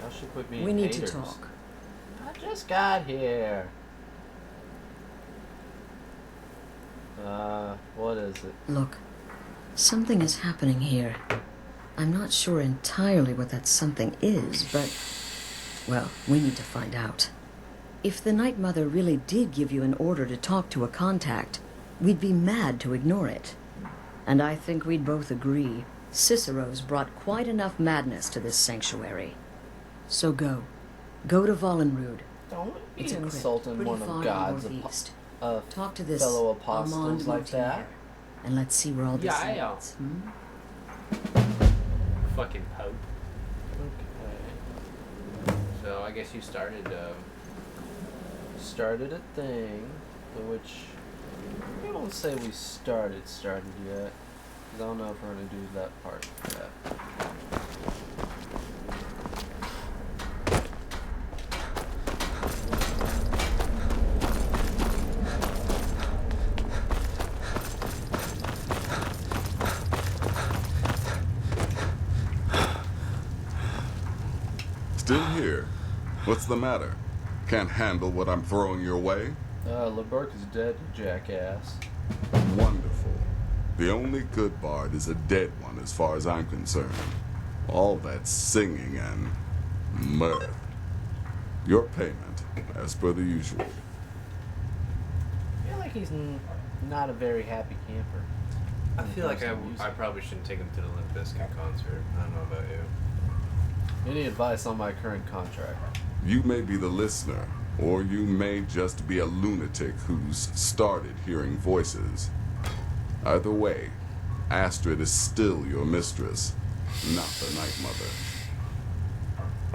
Y'all should quit being We need haters. to talk. I just got here. What is it? Look, something is happening here. I'm not sure entirely what that something is, but, well, we need to find out. If the Night Mother really did give you an order to talk to a contact, we'd be mad to ignore it. And I think we'd both agree Cicero's brought quite enough madness to this sanctuary. So go. Go to Vollenrude. Don't be It's a crypt, insulting pretty one far of God's northeast. Talk to this fellow apostles Armand like that. Moutier, and let's see where all this Yeah. leads. Fucking Pope. Okay. So I guess you started Started a thing, which we won't say we started yet. 'Cause I don't know if we're gonna do that part yet. Still here? What's the matter? Can't handle what I'm throwing your way? LeBurk is dead, you jackass. Wonderful. The only good bard is a dead one as far as I'm concerned. All that singing and mirth. Your payment, as per the usual. I feel like he's not a very happy camper. I feel like I probably shouldn't take him to the Limp Bizkit concert. I don't know about you. Any advice on my current contract? You may be the listener, or you may just be a lunatic who's started hearing voices. Either way, Astrid is still your mistress, not the Night Mother.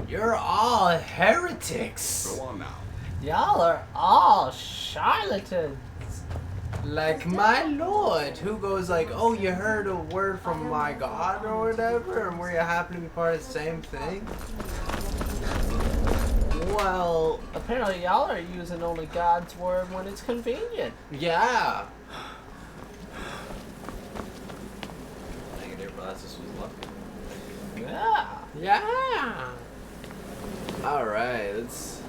You're all heretics. Go on now. Y'all are all charlatans. Like my lord, who goes like, oh, you heard a word from my God or whatever, and where you happen to be part of the same thing? Well, apparently y'all are using only God's word when it's convenient. Yeah. Negative, but this was lucky. Yeah. Yeah. Alright, let's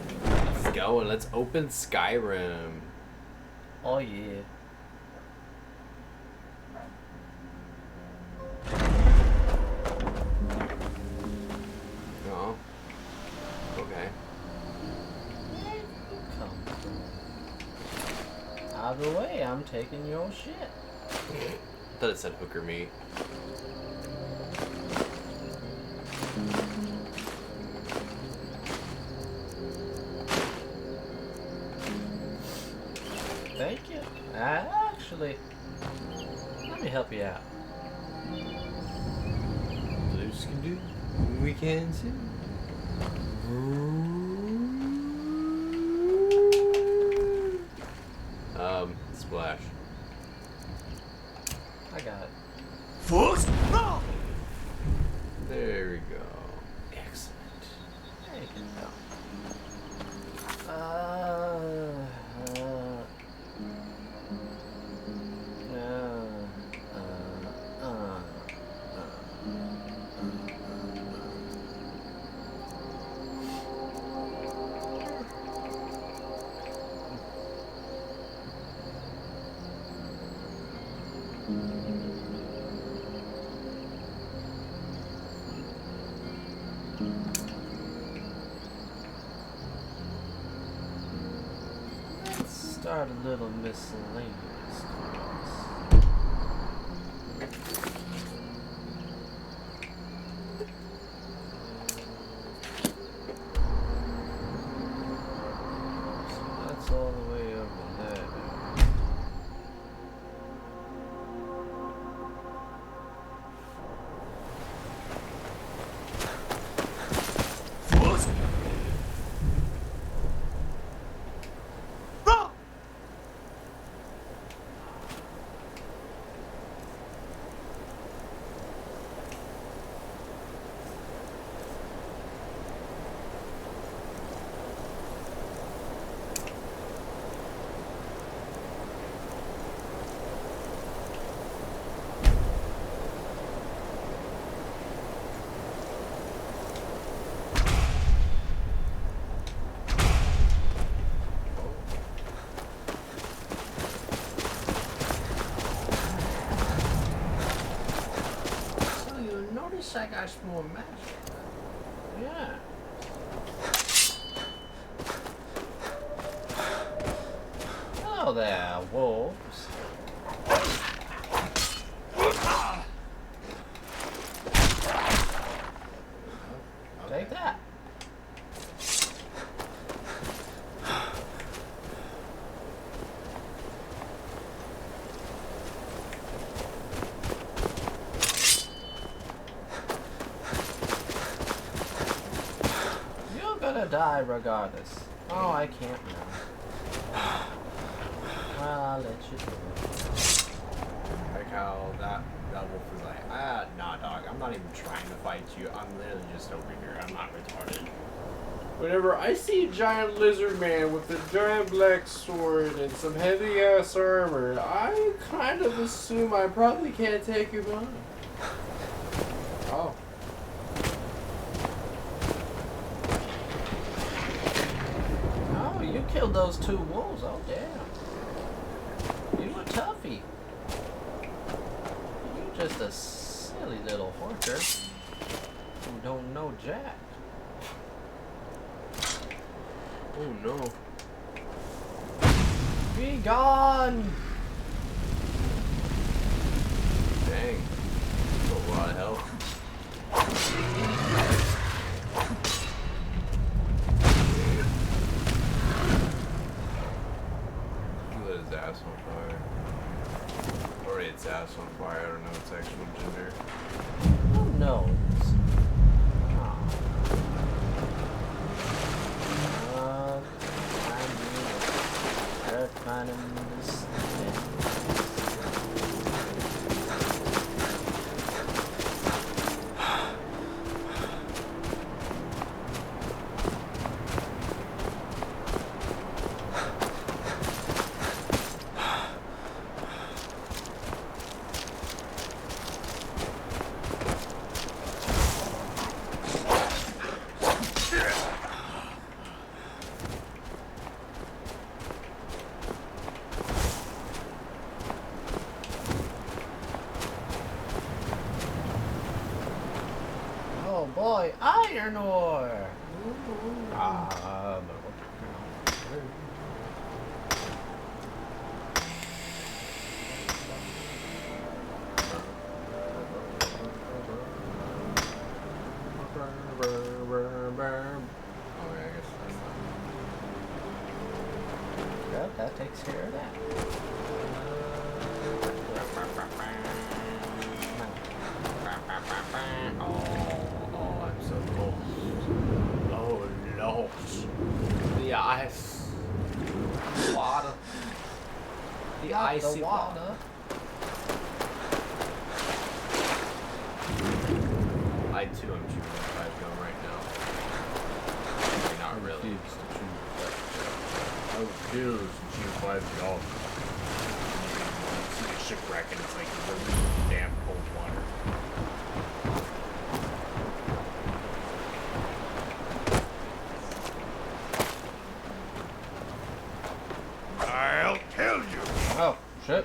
go and let's open Skyrim. Oh yeah. Oh. Okay. Come. Out of the way, I'm taking your shit. Thought it said hooker meat. Thank you. Actually, let me help you out. Zeus can do. We can too. Splash. I got it. First, there we go. Excellent. There you go. Let's start a little miscellaneous class. So that's all the way over there. I got some more magic. Yeah. Hello there, wolves. Take that. Die regardless. Oh, I can't now. Well, I'll let you do it. Like how that wolf was like, nah, dog, I'm not even trying to fight you. I'm literally just over here. I'm not retarded. Whenever I see a giant lizard man with a giant black sword and some heavy ass armor, I kind of assume I probably can't take him on. Oh. You killed those two wolves. Oh, damn. You a toughie. You just a silly little horker who don't know jack. Oh, no. Be gone! Dang. That's a lot of help. Ass on fire. Or it's ass on fire, I don't know its actual gender. Who knows? They're kind of iron ore. Well, that takes care of that. Oh, I'm so cold. Oh, no. The ice. Water. The icy water. I too am shooting a 5 gun right now. Maybe not really. I refuse to shoot 5 gun. See the shipwreck and it's like really damn cold water. I'll kill you. Oh, shit.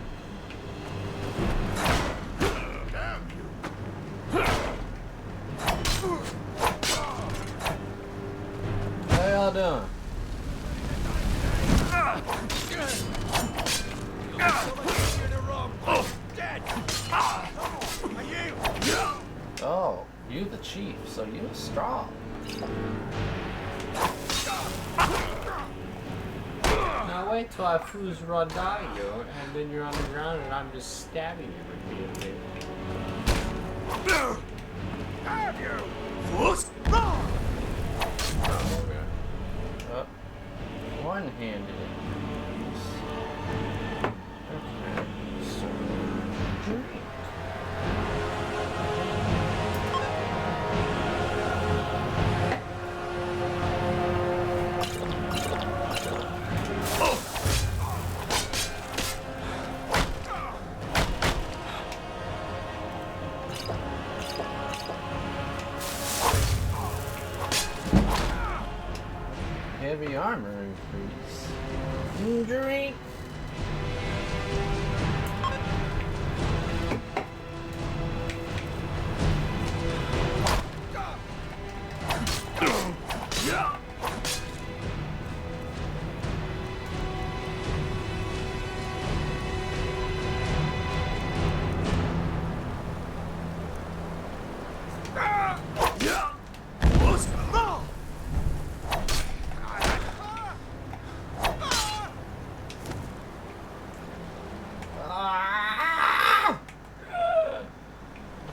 How y'all doing? Oh, you the chief, so you strong. Now wait till I fuse Rodai you, and then you're on the ground and I'm just stabbing you repeatedly. Have you? Oh, okay. One-handed. Okay, so drink. Heavy armor increase. Drink.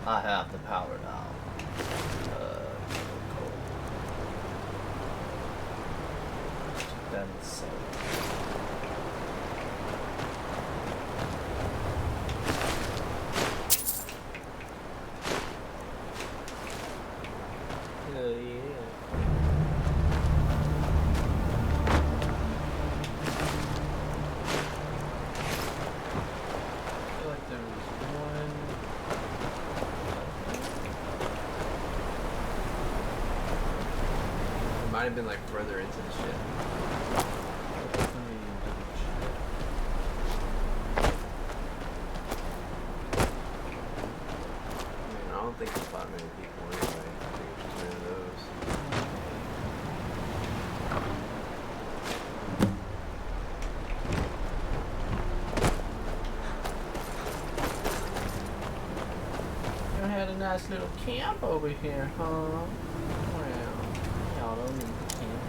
I have the power now. Then so. Hell yeah. I feel like there was one. It might have been like further into the shit. I don't think there's that many people anyway. I think it's just one of those. You had a nice little camp over here, huh? Well, y'all don't need the camp.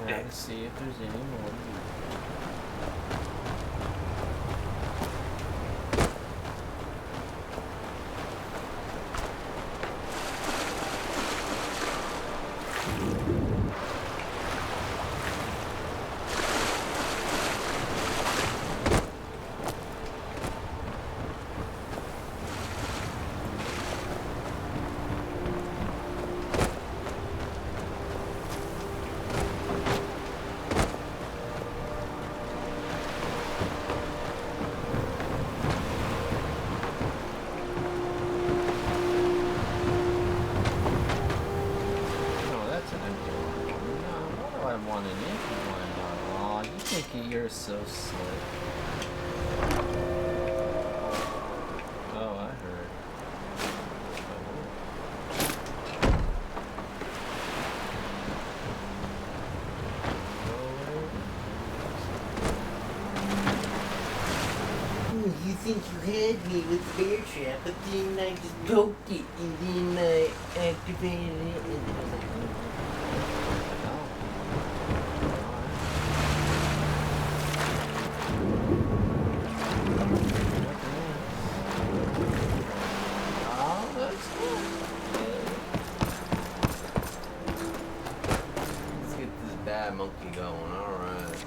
Now to see if there's any more. You're so slick. since you had me with the bear trap, but then I just poked it and then I activated it and I was like, oh, that's cool. Let's get this bad monkey going, alright.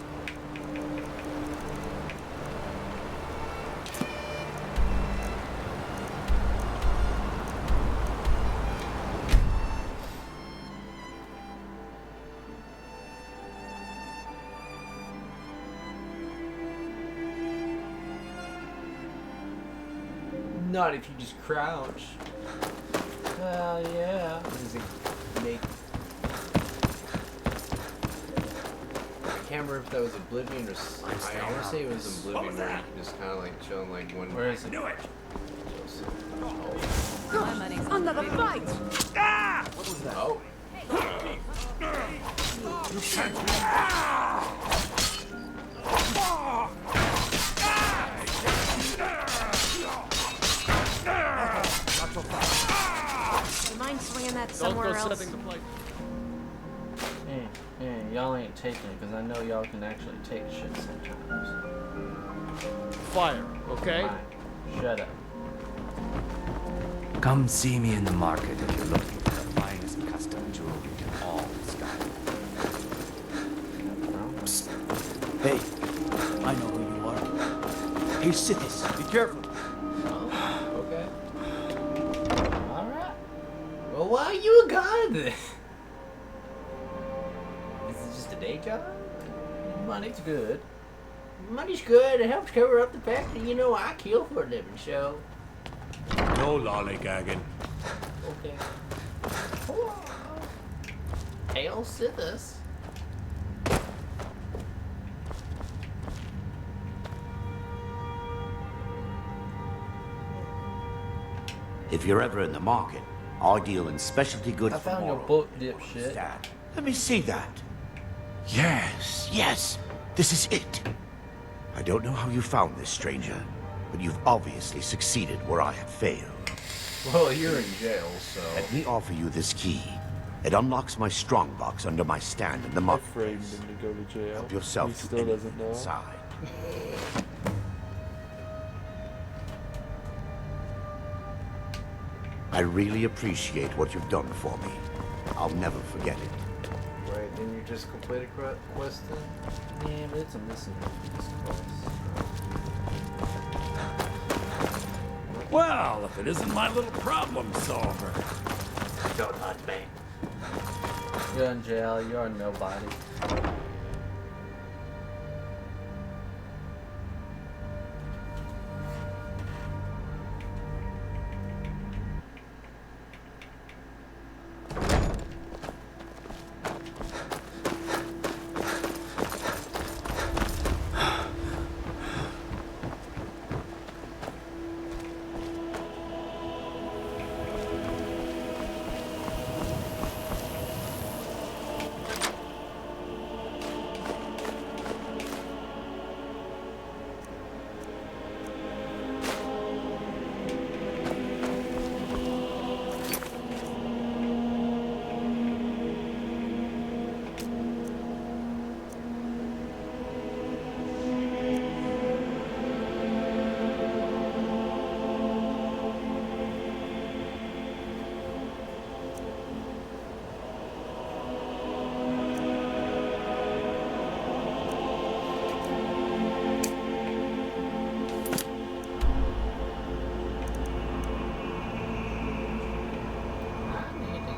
Not if you just crouch. Hell yeah. Does it make... I can't remember if that was Oblivion or... I want to say it was Oblivion where you just kind of like chilling like one... Where is it? Do it! My money's on Another fight! Ah! What was that? Oh. You mind swinging that somewhere else? Hey, y'all ain't taking it, because I know y'all can actually take shit sometimes. Fire, okay? Fine. Shut up. Come see me in the market if you're looking for the finest custom jewelry in all Skyrim. Hey, I know who you are. Hey, Sithis, be careful. Oh, okay. Alright. Well, why are you a god then? Is it just a day job? Money's good. Money's good. It helps cover up the fact that, you know, I kill for a living, so... No lollygagging. Okay. Hail Sithis. If you're ever in the market, I deal in specialty goods I for found your moral. book, dipshit. Let me see that. Yes, this is it. I don't know how you found this, stranger, but you've obviously succeeded where I have failed. Well, you're in jail, so... Let me offer you this key. It unlocks my strongbox under my stand in the market. Framed him to go to jail. Help yourself He to still anything doesn't know. inside. I really appreciate what you've done for me. I'll never forget it. Right, then you just completed quest then? Yeah, but it's a missing piece quest. Well, if it isn't my little problem solver. Don't hunt me. You're in jail, you're nobody.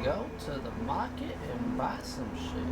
Go to the market and buy some shit.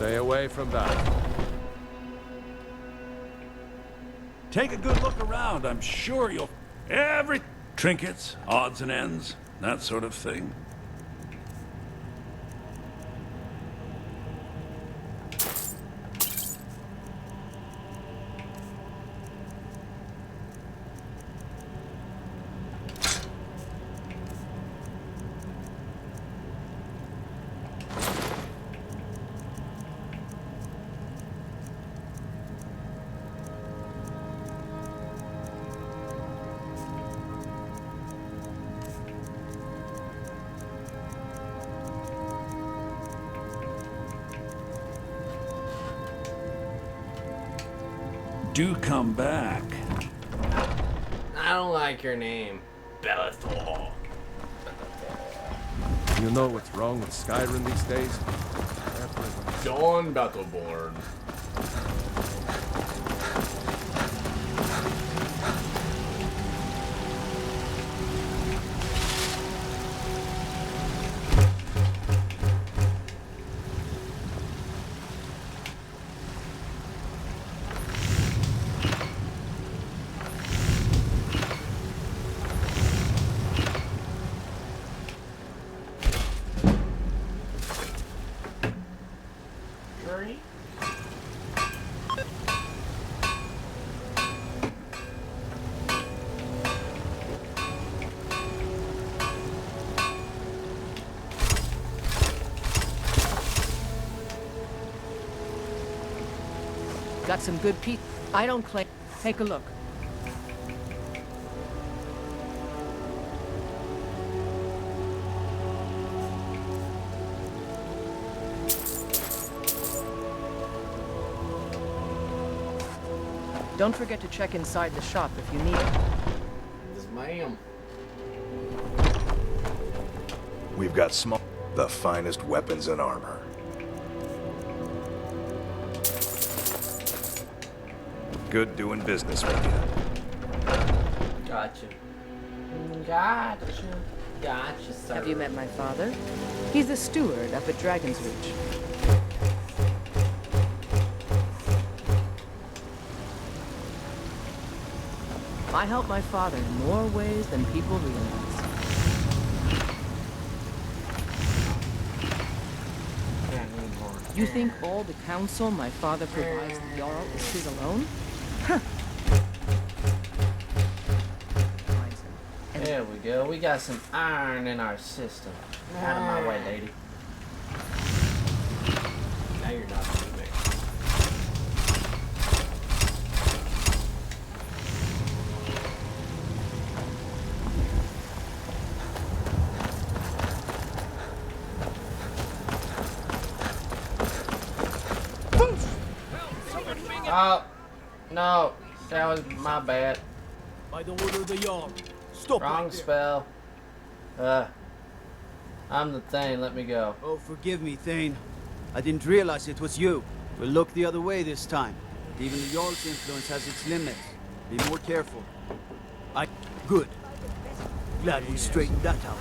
Stay away from that. Take a good look around. I'm sure you'll... Every... Trinkets, odds and ends, that sort of thing. Do come back. I don't like your name. Bellator. You know what's wrong with Skyrim these days? Dawn Battleborn. Got some good peat. I don't claim. Take a look. Don't forget to check inside the shop if you need it. Yes, ma'am. We've got the finest weapons and armor. Good doing business with you. Gotcha. Gotcha. Gotcha, sir. Have you met my father? He's the steward up at Dragon's Reach. I help my father in more ways than people realize. You think all the counsel my father provides the Jarl is his alone? Huh. There we go. We got some iron in our system. Out of my way, lady. Now you're not moving. Oh, no. That was my bad. By the order of the Jarl. Stop. Wrong right spell. I'm the Thane. Let me go. Oh, forgive me, Thane. I didn't realize it was you. We'll look the other way this time. Even the Jarl's influence has its limits. Be more careful. Good. Glad we straightened that out.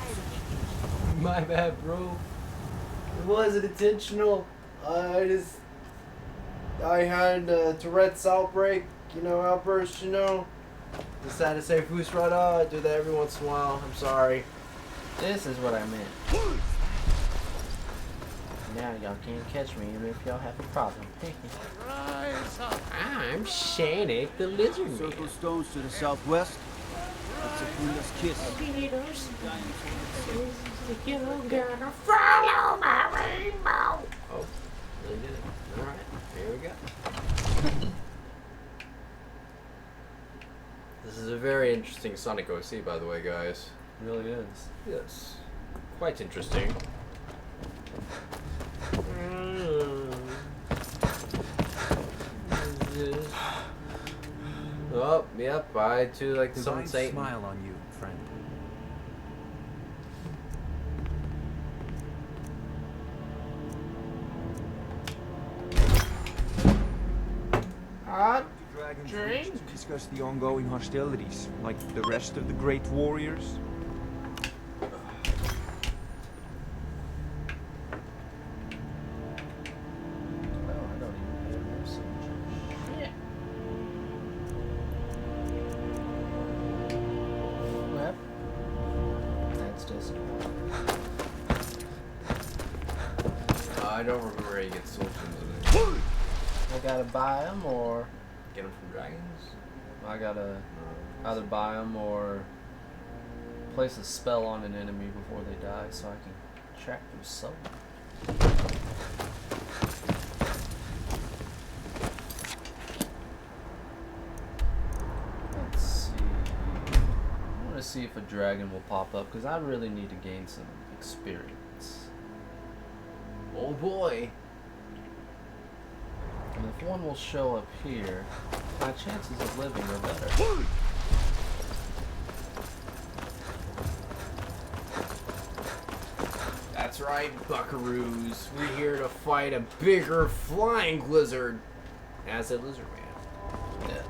My bad, bro. It wasn't intentional. I had Tourette's outbreak, outburst, Decided to say Fusrada. I do that every once in a while. I'm sorry. This is what I meant. Now y'all can't catch me even if y'all have a problem. I'm Shanik the Lizard Man. Circle stones to the southwest. That's a Kunda's kiss. You're gonna follow my rainbow. Oh, they did it. Alright, here we go. This is a very interesting Sonic OC, by the way, guys. It really is. Yes. Quite interesting. Oh, yep, I too like some Satan. Smile on you, friend. Drink? Discuss the ongoing hostilities, like the rest of the great warriors. don't remember how you get soul gems. I gotta buy them or Get them from dragons? I gotta either buy them or place a spell on an enemy before they die so I can track their soul. Let's see. I want to see if a dragon will pop up because I really need to gain some experience. Oh boy. And if one will show up here, my chances of living are better. That's right, buckaroos. We're here to fight a bigger flying lizard. As a lizard man. Yes.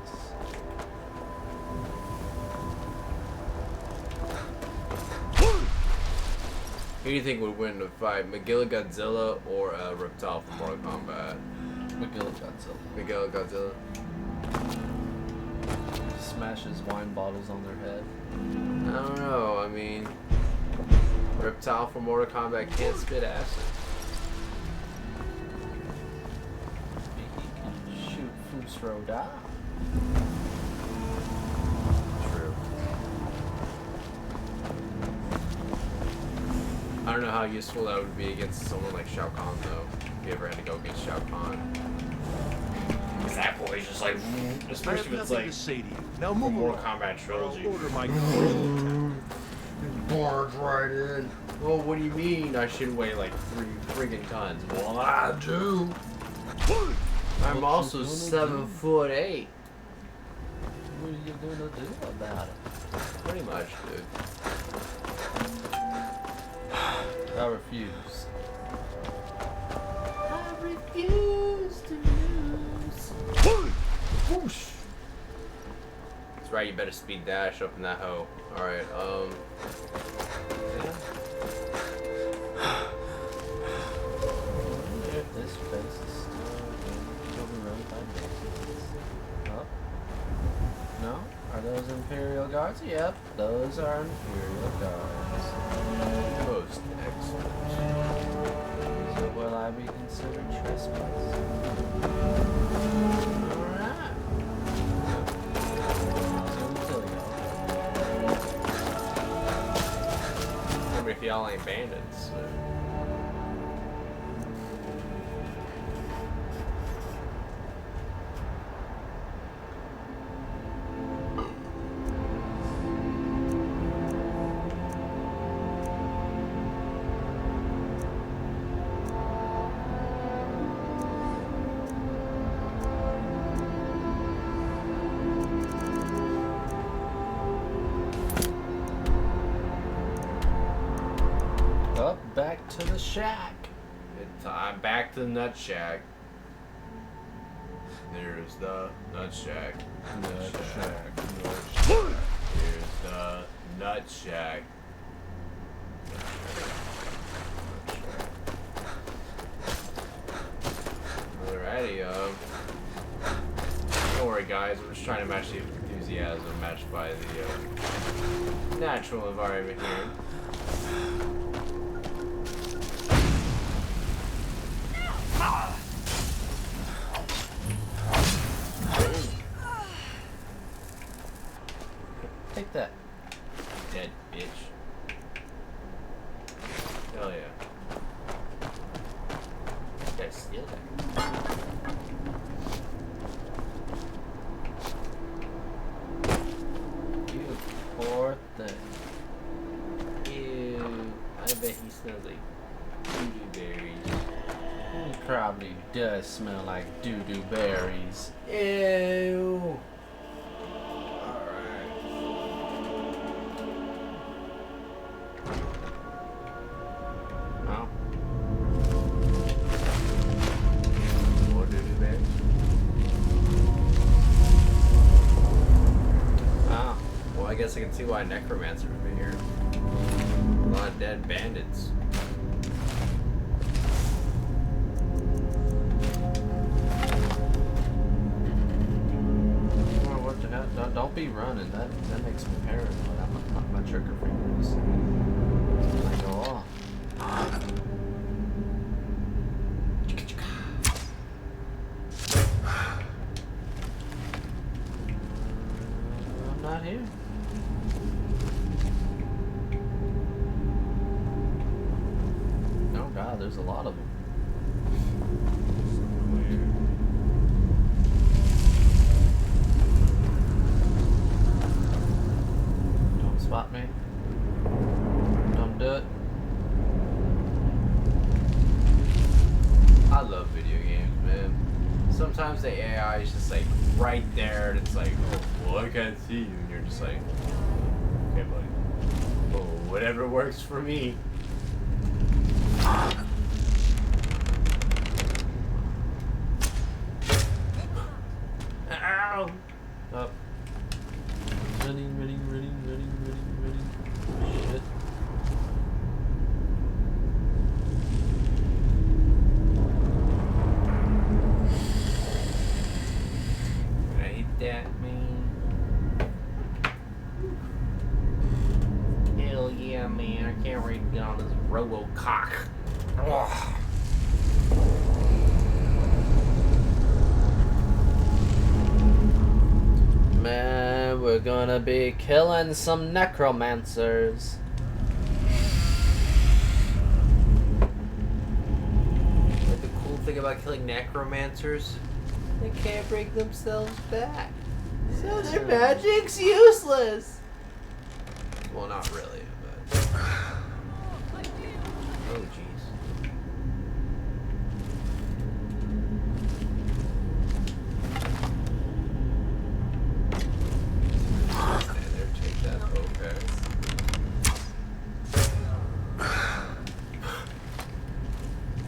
Who do you think would win the fight? Magilla Godzilla or a reptile from Mortal Kombat? Magilla Godzilla. Magilla Godzilla. Smashes wine bottles on their head. I don't know. I mean, reptile from Mortal Kombat can't spit acid. He can shoot Fusro. True. I don't know how useful that would be against someone like Shao Kahn, though. If you ever had to go against Shao Kahn. Because that boy's just like, especially if it's like now from Mortal Kombat trilogy. Order my Barge right in. Well, what do you mean I should weigh like 3 friggin' tons? Well, I do. I'm also 7'8". What are you gonna do about it? Pretty much, dude. I refuse. I refuse to lose. Whoosh. That's right, you better speed dash up in that hoe. Alright, yeah. If this place is still run by dragons. Oh. No? Are those Imperial Guards? Yep, those are Imperial Guards. Most excellent. So will I be considered trespass? Alright. Remember, if y'all ain't bandits. So. Back to the shack. Good time. Back to the nut shack. There's the nut shack. Nut shack. Here's the nut shack. Alrighty, don't worry guys, we're just trying to match the enthusiasm matched by the natural environment here. Take that. Dead bitch. Hell yeah. Gotta steal that. You poor thing. Ew. I bet he smells like doo-doo berries. He probably does smell like doo-doo berries. Ew. I guess I can see why necromancer would be here. A lot of dead bandits. Oh, what the hell? Don't be running. That makes me paranoid. I'm gonna pop my trigger fingers. I go off. not here. Oh god, there's a lot of them. Don't spot me. Don't do it. I love video games, man. Sometimes the AI is just like right there, and it's like, oh, well, I can't see you, and you're just like, okay, buddy. Oh, whatever works for me. Ow! Up. Running. Shit. That man. Hell yeah, man. I can't wait to get on this robo-cock. Ugh. Man, we're gonna be killing some necromancers. Like the cool thing about killing necromancers, they can't bring themselves back. So their magic's useless. Well, not really, but... Oh, jeez. Stand there, take that, okay.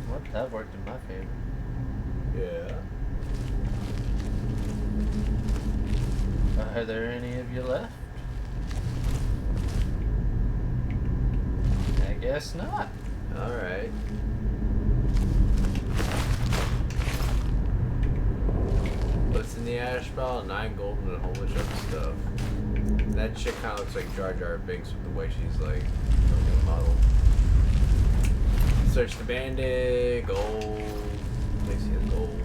What? That worked in my favor. Yeah. Are there any of you left? I guess not. Alright. What's in the ash ball? 9 gold and a whole bunch of stuff. That chick kind of looks like Jar Jar Binks with the way she's like a model. Search the bandit. Gold. Makes you gold.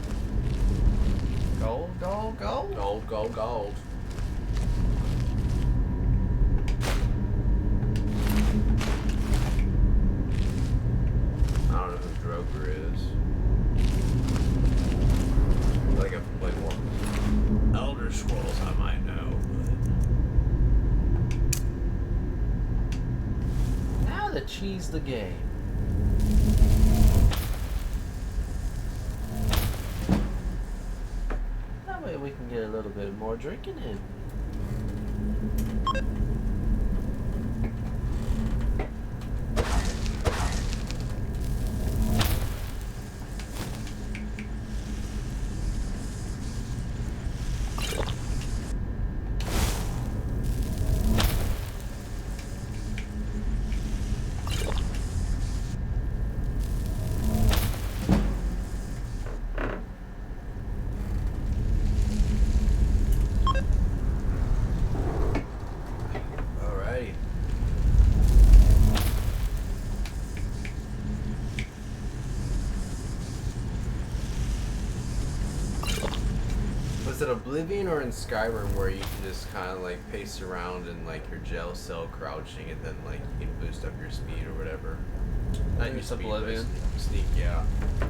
Gold. Gold. I don't know who Droger is. Like if I played more Elder Scrolls, I might know. But... Now to cheese the game. That way we can get a little bit more drinking in. Was it Oblivion or in Skyrim where you can just kind of like pace around in like your jail cell crouching and then like you can boost up your speed or whatever? Not your Oblivion. Sneak, yeah.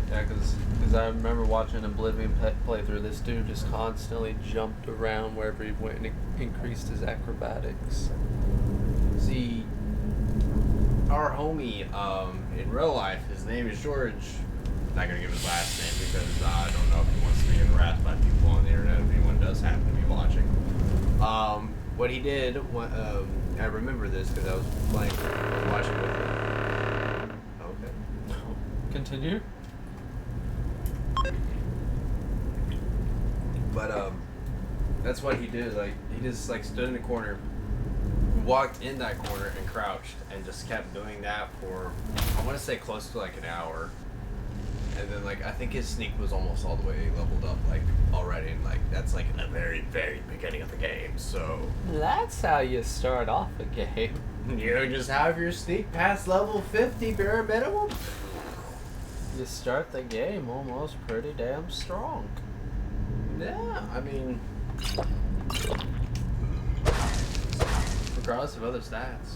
Yeah, because I remember watching Oblivion playthrough. This dude just constantly jumped around wherever he went and increased his acrobatics. See, our homie in real life, his name is George. I'm not gonna give his last name because I don't know if he wants to be harassed by people on the internet if anyone does happen to be watching. What he did, I remember this because I was watching with him. Okay. Continue. But that's what he did. Like he just like stood in the corner, walked in that corner and crouched, and just kept doing that for I want to say close to like an hour. And then like I think his sneak was almost all the way leveled up like already, and like that's like in the very beginning of the game. So that's how you start off a game. You just have your sneak past level 50 bare minimum. You start the game almost pretty damn strong. Yeah, I mean, regardless of other stats.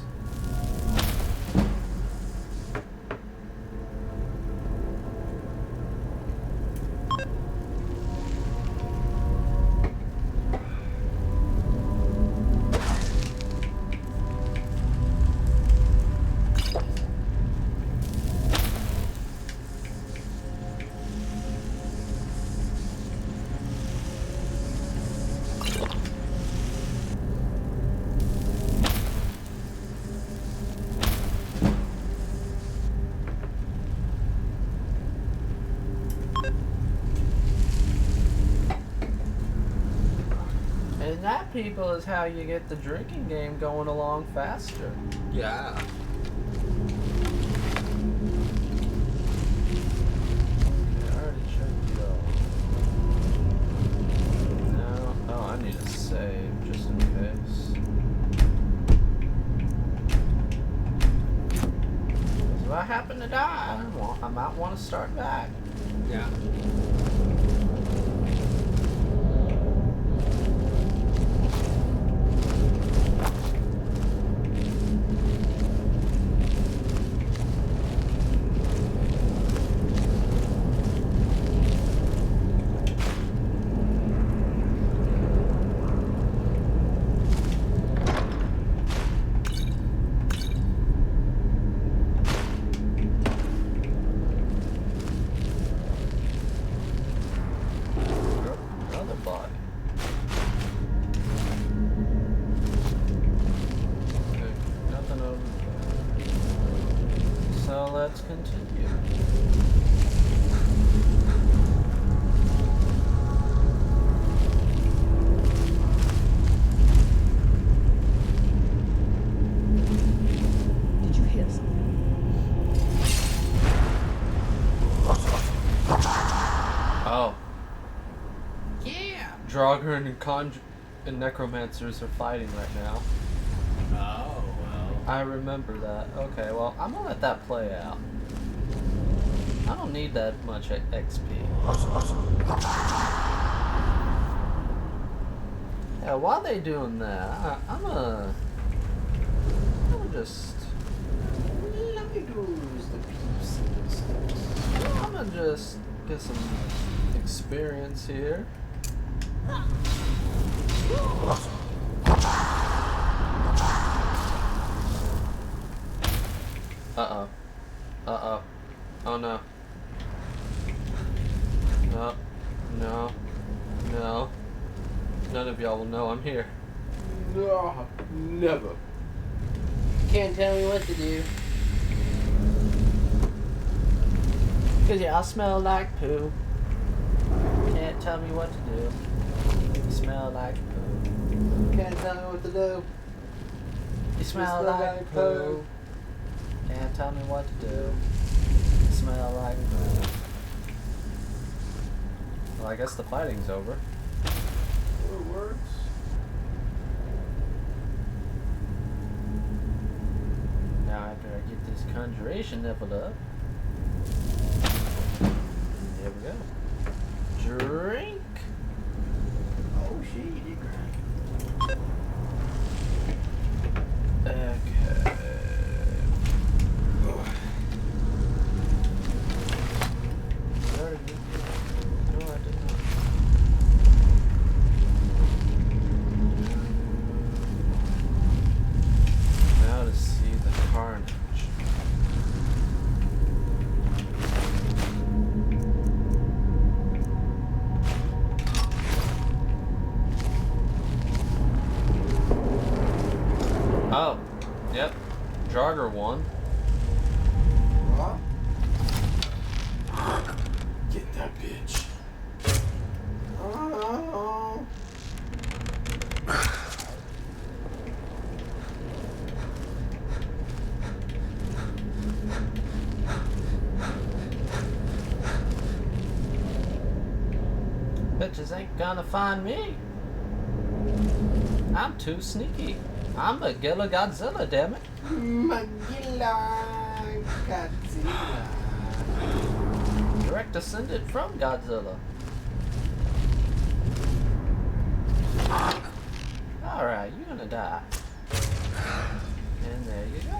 And that, people, is how you get the drinking game going along faster. Yeah. I already checked it out. No. Oh, I need to save just in case. If I happen to die, well, I might want to start back. Yeah. Another body. Okay, nothing over there. So let's continue. Did you hear something? Oh. Yeah. Draugr and necromancers are fighting right now. Oh, well. I remember that. Okay, well, I'm gonna let that play out. I don't need that much XP. Yeah, while they doing that, I'm gonna just... Let me lose the pieces. I'm gonna just get some experience here. Uh-oh. Uh-oh. Oh no. No. No. No. None of y'all will know I'm here. No, never. Can't tell me what to do. Cause y'all smell like poo. Can't tell me what to do. You smell like poo. Can't tell me what to do. You smell like poo. Can't tell me what to do. You smell like poo. Well, I guess the fighting's over. It works. Now after I get this conjuration leveled up, there we go. Drink. Oh shit, you did great. Okay. Sorry. No, I did not. Now to see the carnage. Oh, yep. Draugr won. What? Get that bitch. Oh. Bitches ain't gonna find me. I'm too sneaky. I'm Magilla Godzilla, damn it. Magilla Godzilla. Direct descendant from Godzilla. Alright, you're gonna die. And there you go.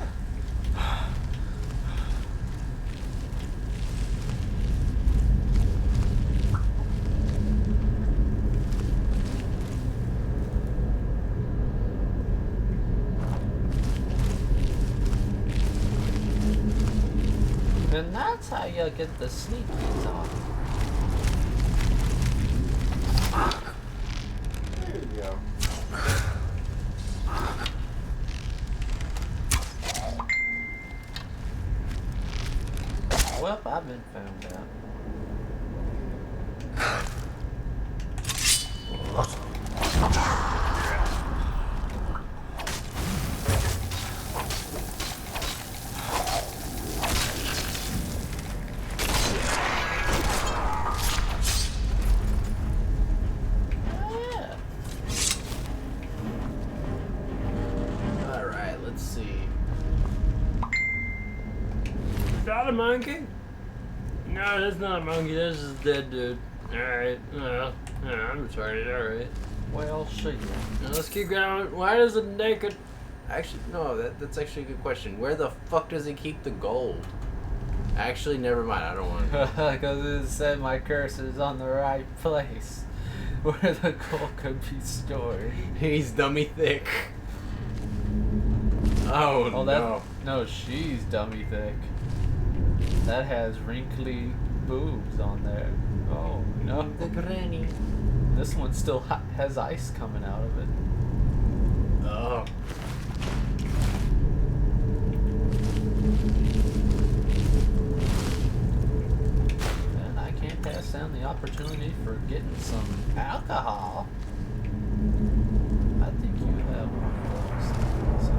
And that's how you get the sneakies off. There you go. Well, I've been found out. Alright, let's see. Is that a monkey? No, that's not a monkey. That's just a dead dude. Alright, I'm retarded. Alright. Well, shit. Now let's keep going. Why does it naked? Actually, no, that's actually a good question. Where the fuck does he keep the gold? Actually, never mind. I don't want to. Because it said my cursor is on the right place where the gold could be stored. He's dummy thick. Oh, no. No, she's dummy thick. That has wrinkly boobs on there. Oh, no. The granny. This one still has ice coming out of it. Oh. And I can't pass down the opportunity for getting some alcohol. I think you have one of those things.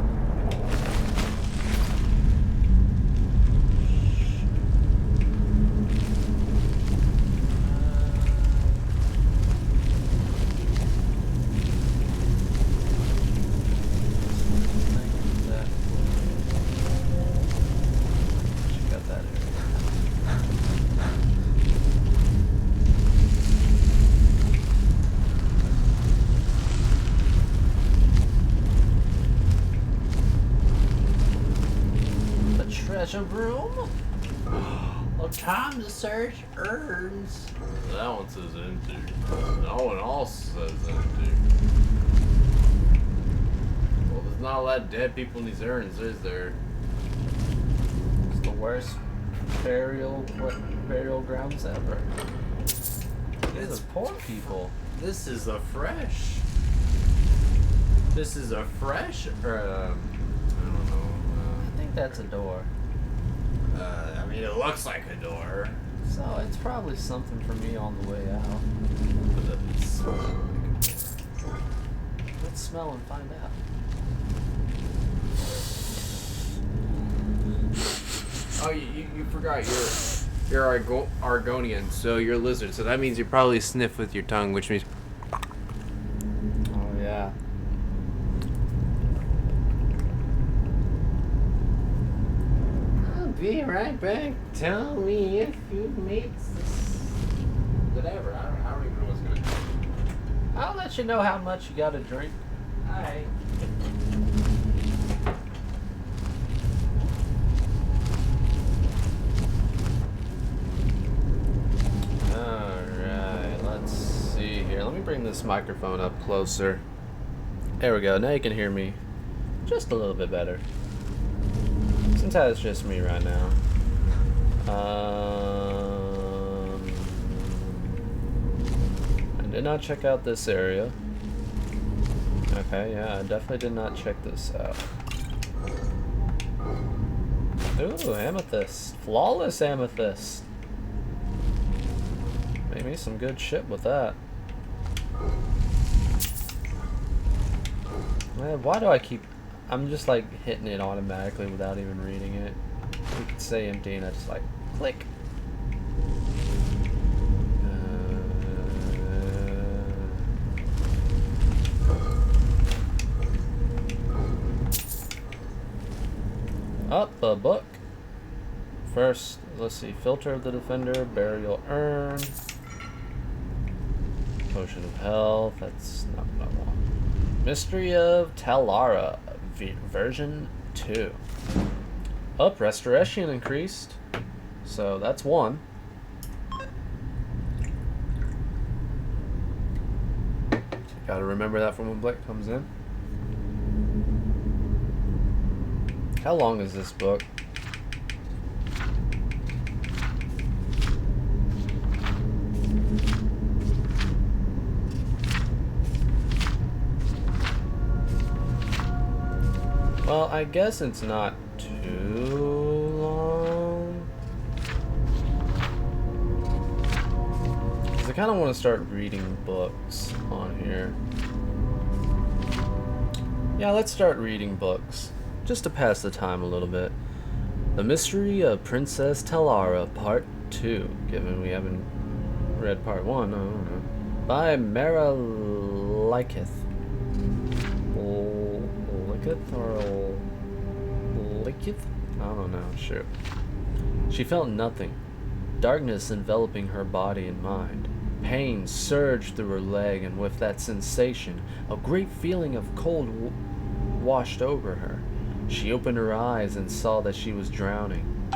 Treasure room? Well, time to search urns. That one says empty. No one else says empty. Well, there's not a lot of dead people in these urns, is there? It's the worst burial grounds ever. These are poor people. This is a fresh. This is a fresh. I don't know. I think that's a door. I mean, it looks like a door. So it's probably something for me on the way out. But it doesn't smell like a door. Let's smell and find out. Oh, you forgot you're Argonian, so you're a lizard. So that means you probably sniff with your tongue, which means. Oh yeah. I'll be right back. Tell me if you made this. Whatever. I don't even know what's gonna happen. I'll let you know how much you gotta drink. Alright. Alright, let's see here. Let me bring this microphone up closer. There we go. Now you can hear me just a little bit better. Since it's just me right now. I did not check out this area. Okay, yeah, I definitely did not check this out. Ooh, amethyst. Flawless amethyst. Made me some good shit with that. Man, why do I keep... I'm just like hitting it automatically without even reading it. You could say empty and I just like click. Up a book. First, let's see. Filter of the Defender, Burial Urn, Potion of Health. That's not what I want. Mystery of Talara, version 2. Up, restoration increased. So that's 1. Gotta remember that from when Blake comes in. How long is this book? Well, I guess it's not too long. Because I kind of want to start reading books on here. Yeah, let's start reading books. Just to pass the time a little bit. The Mystery of Princess Talara, Part 2. Given we haven't read Part 1, I don't know. By Mara Liketh. Or Liketh? I don't know, shoot. She felt nothing. Darkness enveloping her body and mind. Pain surged through her leg, and with that sensation, a great feeling of cold washed over her. She opened her eyes and saw that she was drowning.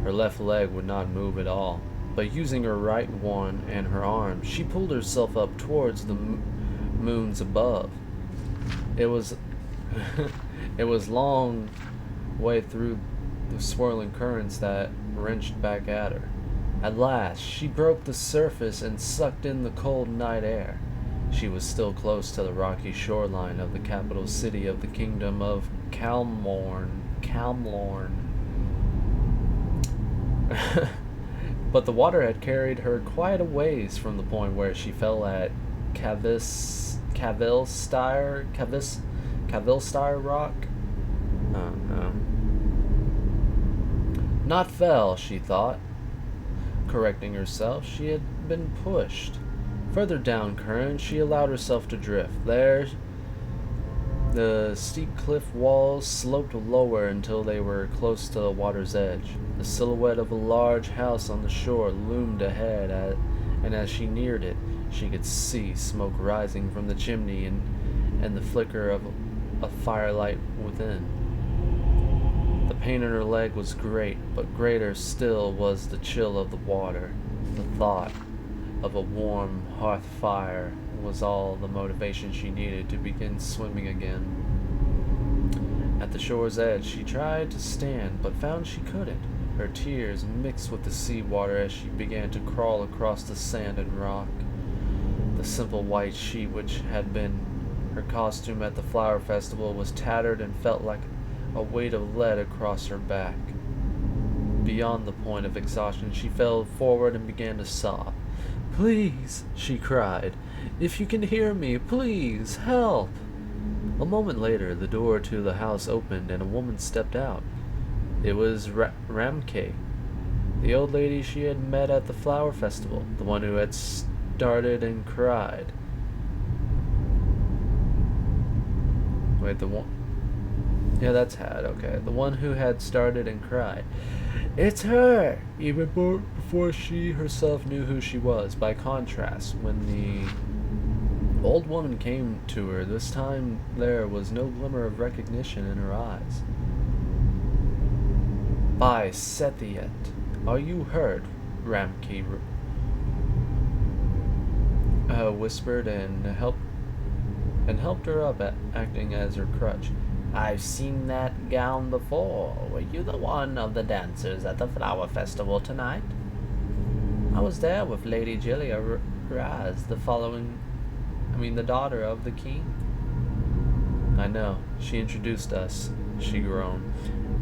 Her left leg would not move at all, but using her right one and her arm, she pulled herself up towards the moons above. It was it was long way through the swirling currents that wrenched back at her. At last, she broke the surface and sucked in the cold night air. She was still close to the rocky shoreline of the capital city of the kingdom of Calmlorn. But the water had carried her quite a ways from the point where she fell at Cavilstyre Rock? Oh no. Not fell, she thought. Correcting herself, she had been pushed. Further down current, she allowed herself to drift. There, the steep cliff walls sloped lower until they were close to the water's edge. The silhouette of a large house on the shore loomed ahead, and as she neared it, she could see smoke rising from the chimney and the flicker of a firelight within. The pain in her leg was great, but greater still was the chill of the water. The thought of a warm hearth fire was all the motivation she needed to begin swimming again. At the shore's edge, she tried to stand, but found she couldn't. Her tears mixed with the seawater as she began to crawl across the sand and rock. The simple white sheet which had been her costume at the flower festival was tattered and felt like a weight of lead across her back. Beyond the point of exhaustion, she fell forward and began to sob. "Please," she cried, "if you can hear me, please, help!" A moment later, the door to the house opened and a woman stepped out. It was Ramke, the old lady she had met at the flower festival, the one who had started and cried. Wait, the one... Yeah, that's Had, okay. The one who had started and cried. "It's her!" Even before she herself knew who she was. By contrast, when the old woman came to her, this time there was no glimmer of recognition in her eyes. "By Sethiet, are you hurt?" Ramke whispered and helped her up, acting as her crutch. "I've seen that gown before. Were you the one of the dancers at the flower festival tonight?" "I was there with Lady Gilia Raz, the daughter of the king." "I know. She introduced us," she groaned.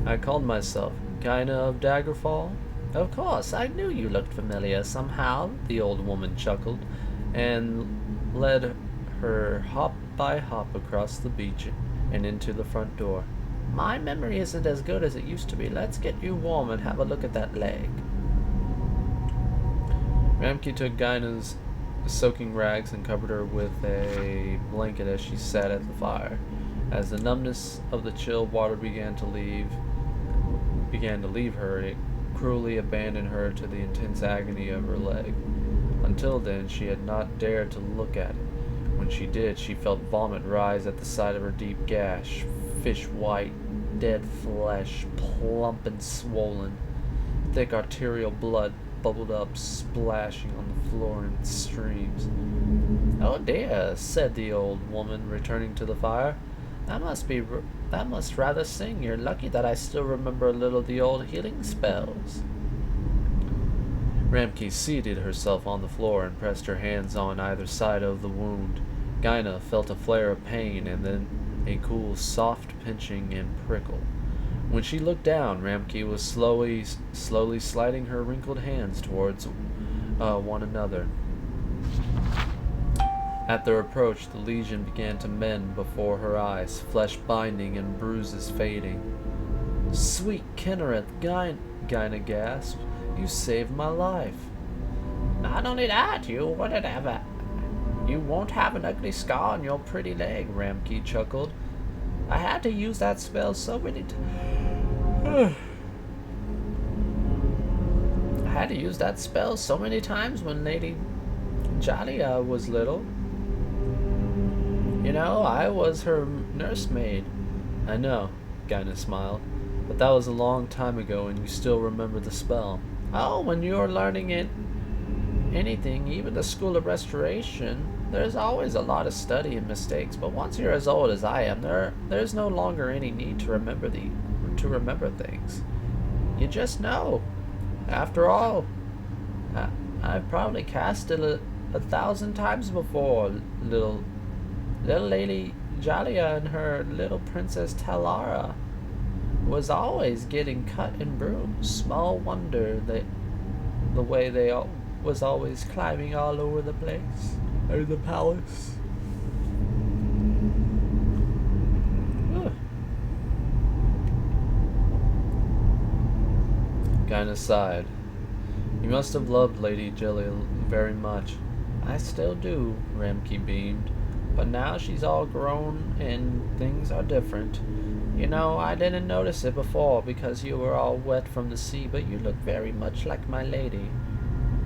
"I called myself Kaina of Daggerfall." "Of course, I knew you looked familiar somehow," the old woman chuckled, and led her hop by hop across the beach and into the front door. "My memory isn't as good as it used to be. Let's get you warm and have a look at that leg." Ramke took Gaina's soaking rags and covered her with a blanket as she sat at the fire. As the numbness of the chill water began to leave her, it cruelly abandoned her to the intense agony of her leg. Until then, she had not dared to look at it. When she did, she felt vomit rise at the side of her deep gash. fish white, dead flesh, plump and swollen. Thick arterial blood bubbled up, splashing on the floor in streams. "Oh dear," said the old woman, returning to the fire. That must rather sting. You're lucky that I still remember a little of the old healing spells." Ramke seated herself on the floor and pressed her hands on either side of the wound. Gyna felt a flare of pain and then a cool, soft pinching and prickle. When she looked down, Ramke was slowly sliding her wrinkled hands towards one another. At their approach, the lesion began to mend before her eyes, flesh binding and bruises fading. "Sweet Kinnereth," Gyna gasped. "You saved my life." "Not only that, you won't have an ugly scar on your pretty leg," Ramke chuckled. "I had to use that spell so many times when Lady Jalia was little. You know, I was her nursemaid." "I know," Gyna smiled. "But that was a long time ago and you still remember the spell." "Oh, when you're learning anything, even the School of Restoration, there's always a lot of study and mistakes. But once you're as old as I am, there's no longer any need to remember things. You just know. After all, I've probably cast it a 1,000 times before. Little Lady Jalia and her little Princess Talara was always getting cut and bruised. Small wonder that the way they was always climbing all over the place, or the palace." Gyna sighed. "You must have loved Lady Jalia very much." "I still do," Ramke beamed. "But now she's all grown and things are different. You know, I didn't notice it before because you were all wet from the sea, but you look very much like my lady.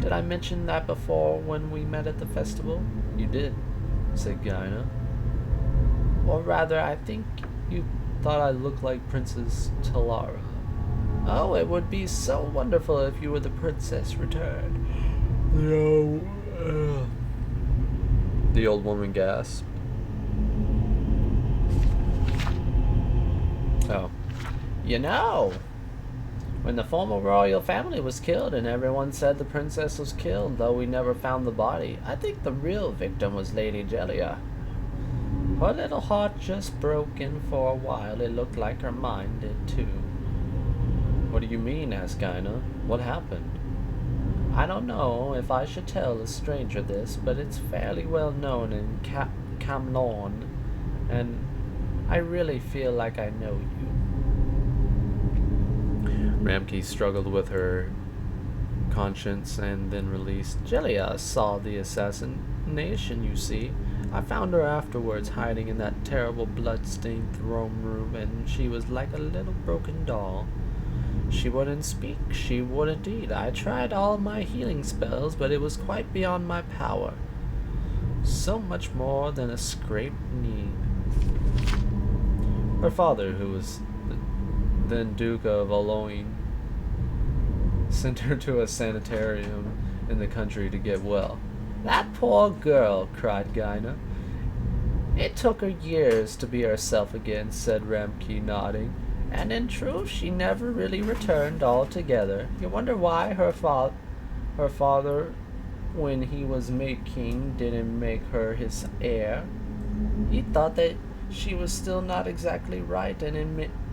Did I mention that before when we met at the festival?" "You did," said Gyna. "Or rather, I think you thought I looked like Princess Talara." "Oh, it would be so wonderful if you were the princess returned." "No." The old woman gasped. "Oh. You know, when the former royal family was killed and everyone said the princess was killed, though we never found the body, I think the real victim was Lady Jalia. Her little heart just broke, and for a while it looked like her mind did too." "What do you mean?" asked Gyna. "What happened?" "I don't know if I should tell a stranger this, but it's fairly well known in Camlorn, and I really feel like I know you." Ramke struggled with her conscience and then released. "Jalia saw the assassination, you see. I found her afterwards hiding in that terrible blood-stained throne room, and she was like a little broken doll. She wouldn't speak, she wouldn't eat. I tried all my healing spells, but it was quite beyond my power. So much more than a scraped knee." Her father, who was then Duke of Oloin, sent her to a sanitarium in the country to get well. "That poor girl," cried Gyna. "It took her years to be herself again," said Ramke, nodding. "And in truth, she never really returned altogether. You wonder why her father, when he was made king, didn't make her his heir. He thought that she was still not exactly right, and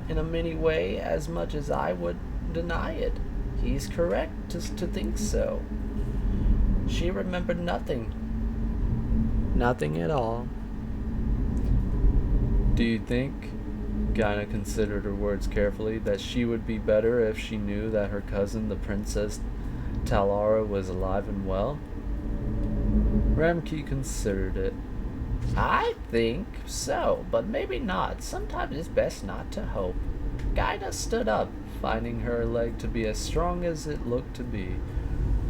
in a many way, as much as I would deny it, he's correct to think so. She remembered nothing. Nothing at all." "Do you think," Gyna considered her words carefully, "that she would be better if she knew that her cousin, the Princess Talara, was alive and well?" Ramke considered it. "I think so, but maybe not. Sometimes it's best not to hope." Gyna stood up, finding her leg to be as strong as it looked to be.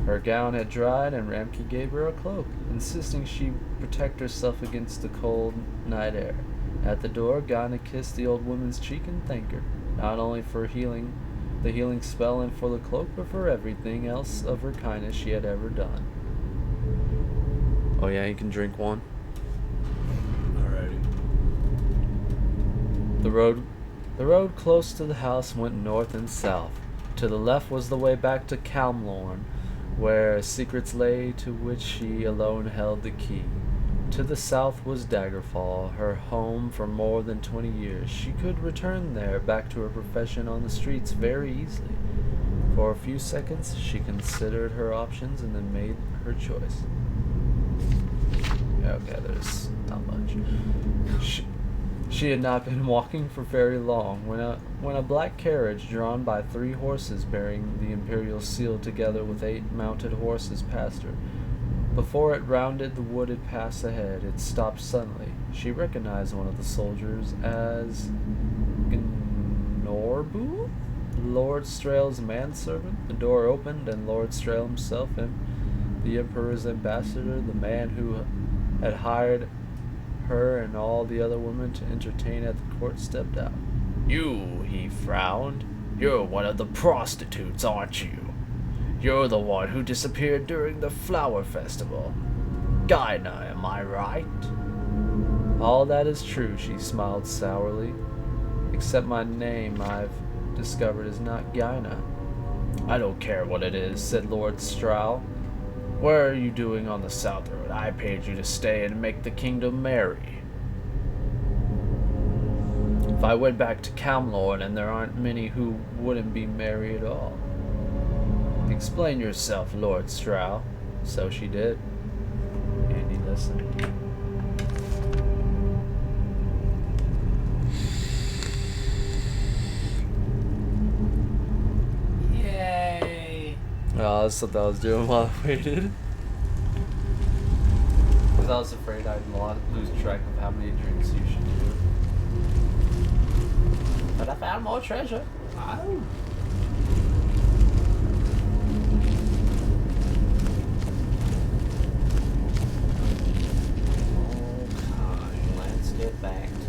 Her gown had dried, and Ramke gave her a cloak, insisting she protect herself against the cold night air. At the door, Gaina kissed the old woman's cheek and thanked her, not only for the healing spell and for the cloak, but for everything else of her kindness she had ever done. Oh yeah, you can drink one. Alrighty. The road close to the house went north and south. To the left was the way back to Calmlorn, where secrets lay to which she alone held the key. To the south was Daggerfall, her home for more than 20 years. She could return there, back to her profession on the streets, very easily. For a few seconds, she considered her options and then made her choice. Okay, there's not much. She had not been walking for very long when a black carriage drawn by 3 horses bearing the imperial seal together with 8 mounted horses passed her. Before it rounded the wooded pass ahead, it stopped suddenly. She recognized one of the soldiers as Gnorbu, Lord Strail's manservant. The door opened, and Lord Strail himself, and the Emperor's ambassador, the man who had hired her and all the other women to entertain at the court, stepped out. "You," he frowned. "You're one of the prostitutes, aren't you? You're the one who disappeared during the flower festival. Gaina, am I right?" "All that is true," she smiled sourly. "Except my name, I've discovered, is not Gaina." "I don't care what it is," said Lord Strail. "What are you doing on the South Road? I paid you to stay and make the kingdom merry." "If I went back to Camlorn, and there aren't many who wouldn't be merry at all." "Explain yourself, Lord Strail." So she did. And he listened. Yay! Oh, that's what I was doing while I waited. Because I was afraid I'd lose track of how many drinks you should do. But I found more treasure. Oh. Let's get back to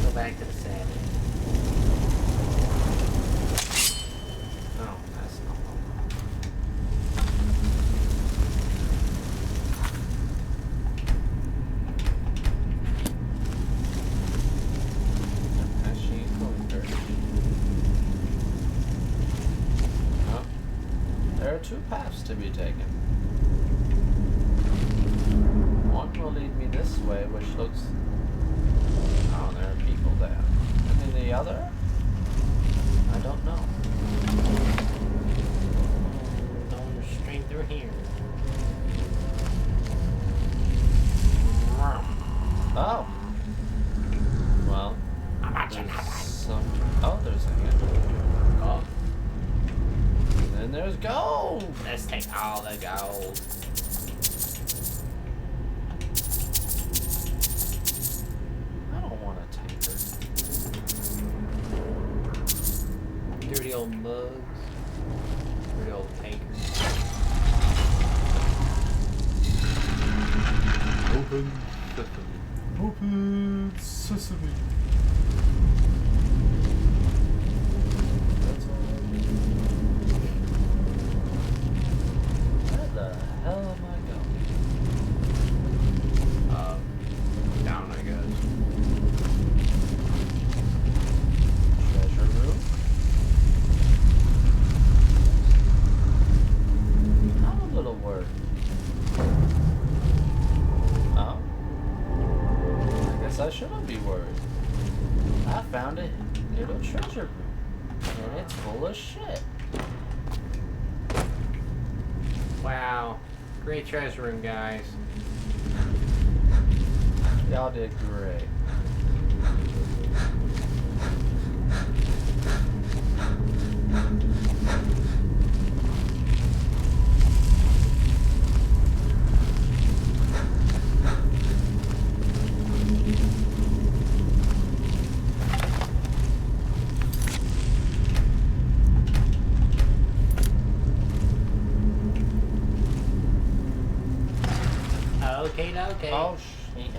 go back to the saddle. Oh, that's not she's going first. Oh, there are 2 paths to be taken. One will lead me this way, which looks... Oh, there are people there. And then the other? I don't know. Going straight through here. Oh. Well, there's some... Oh, there's a handle. Oh. And then there's gold! Let's take all the gold. Dirty old mugs. Dirty old tankers. Open sesame. Open sesame. That's all. Where the hell am I going? Down, I guess. Treasure room? I'm a little worried. Oh? I guess I shouldn't be worried. I found a little treasure room, and it's full of shit. Wow. Great treasure room, guys. Y'all did great. Okay. Oh, shit.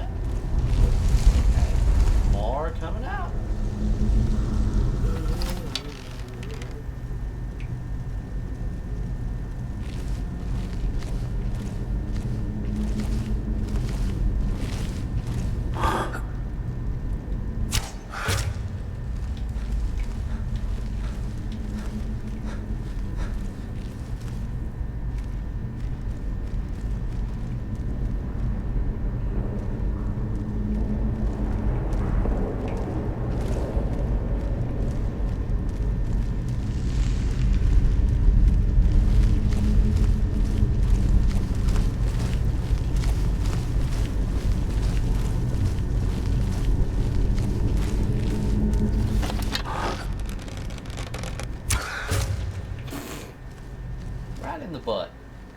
butt.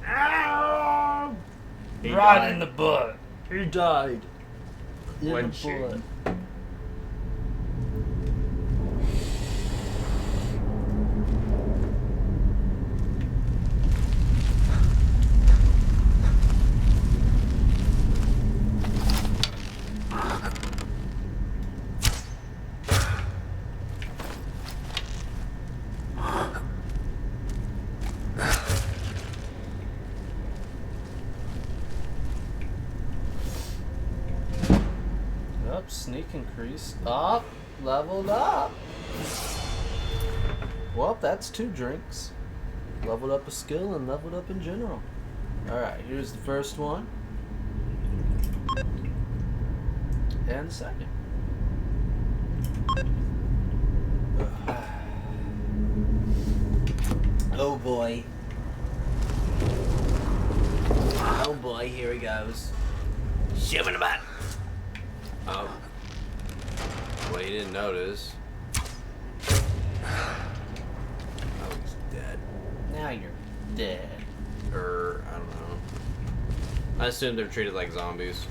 Ow! He Right died. in the butt. He died. In One the shame. butt. Up, sneak increase. Up, leveled up. Well, that's 2 drinks. Leveled up a skill and leveled up in general. Alright, here's the first one. And the second. Oh boy. Oh boy, here he goes. Shivering about. Oh. Well, you didn't notice. Oh, he's dead. Now you're dead. Or, I don't know. I assume they're treated like zombies.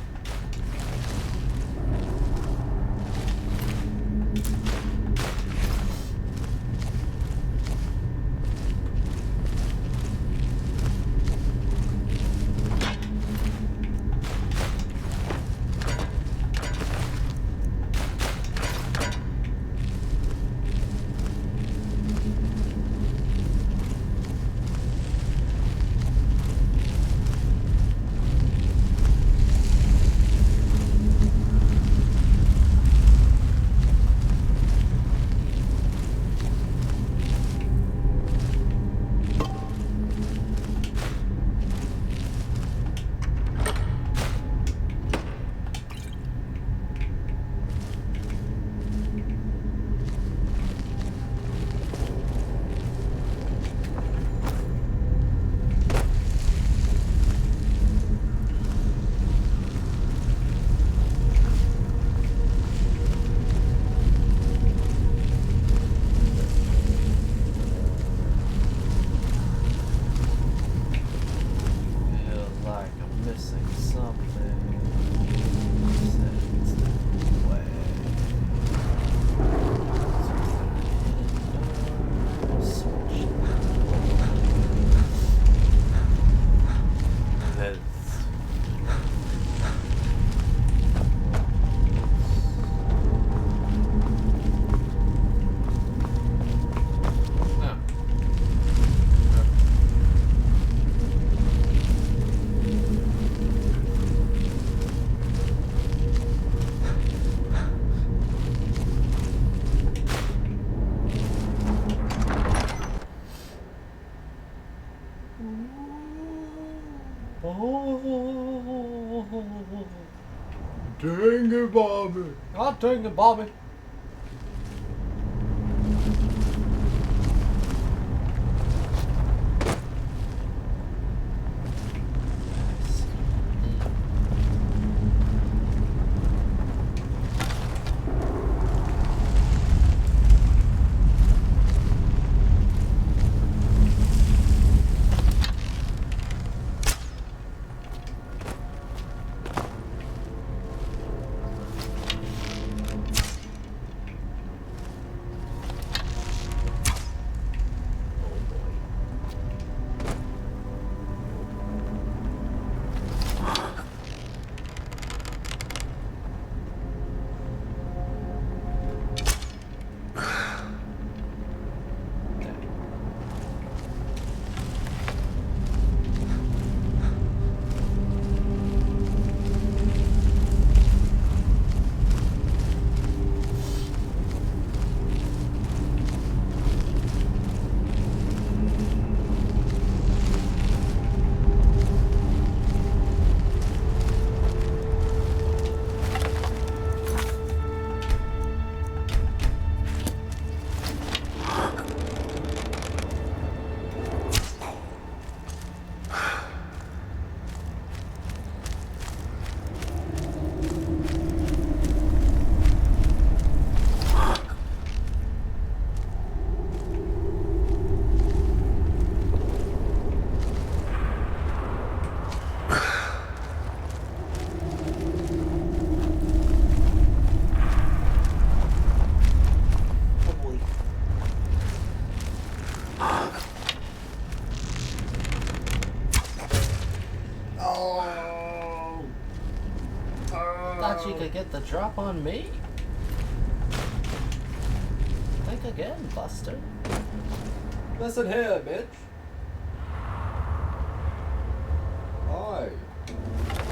Dang it, Bobby. I'll take it, Bobby. drop on me? Think again, Buster. Listen here, bitch. Hi.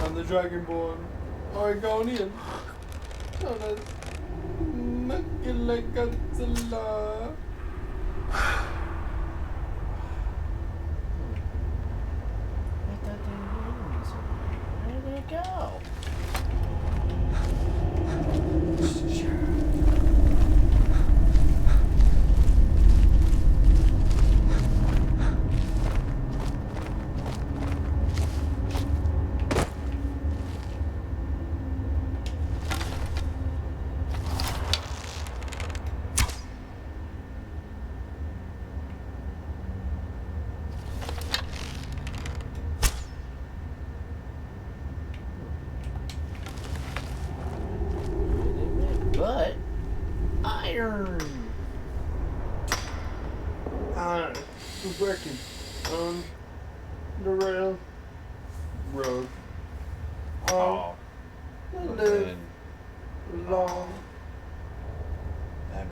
I'm the Dragonborn. Oregonian. Known as Magilla Godzilla. Where did it go? But iron. We're working on the railroad. Oh. Live long. Damn it.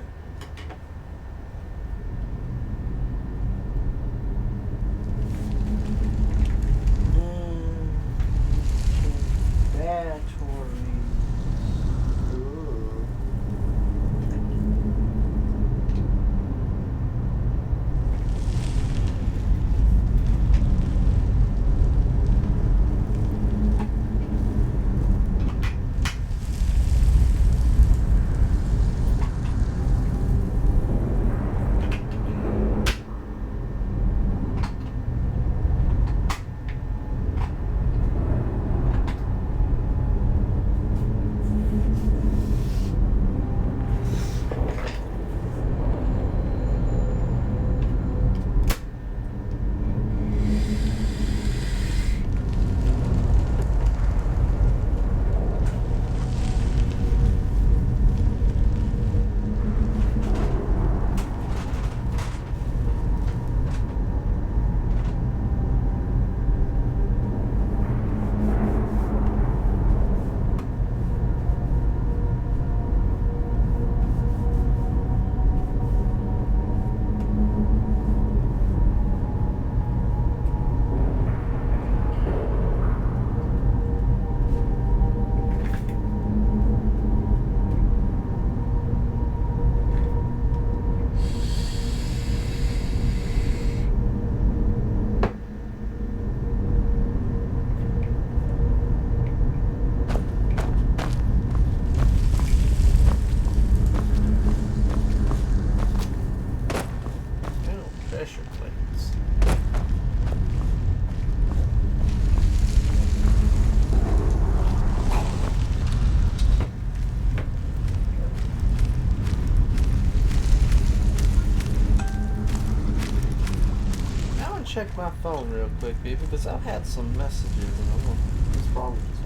Check my phone real quick, people, because I've had some messages and I don't know what's wrong with this.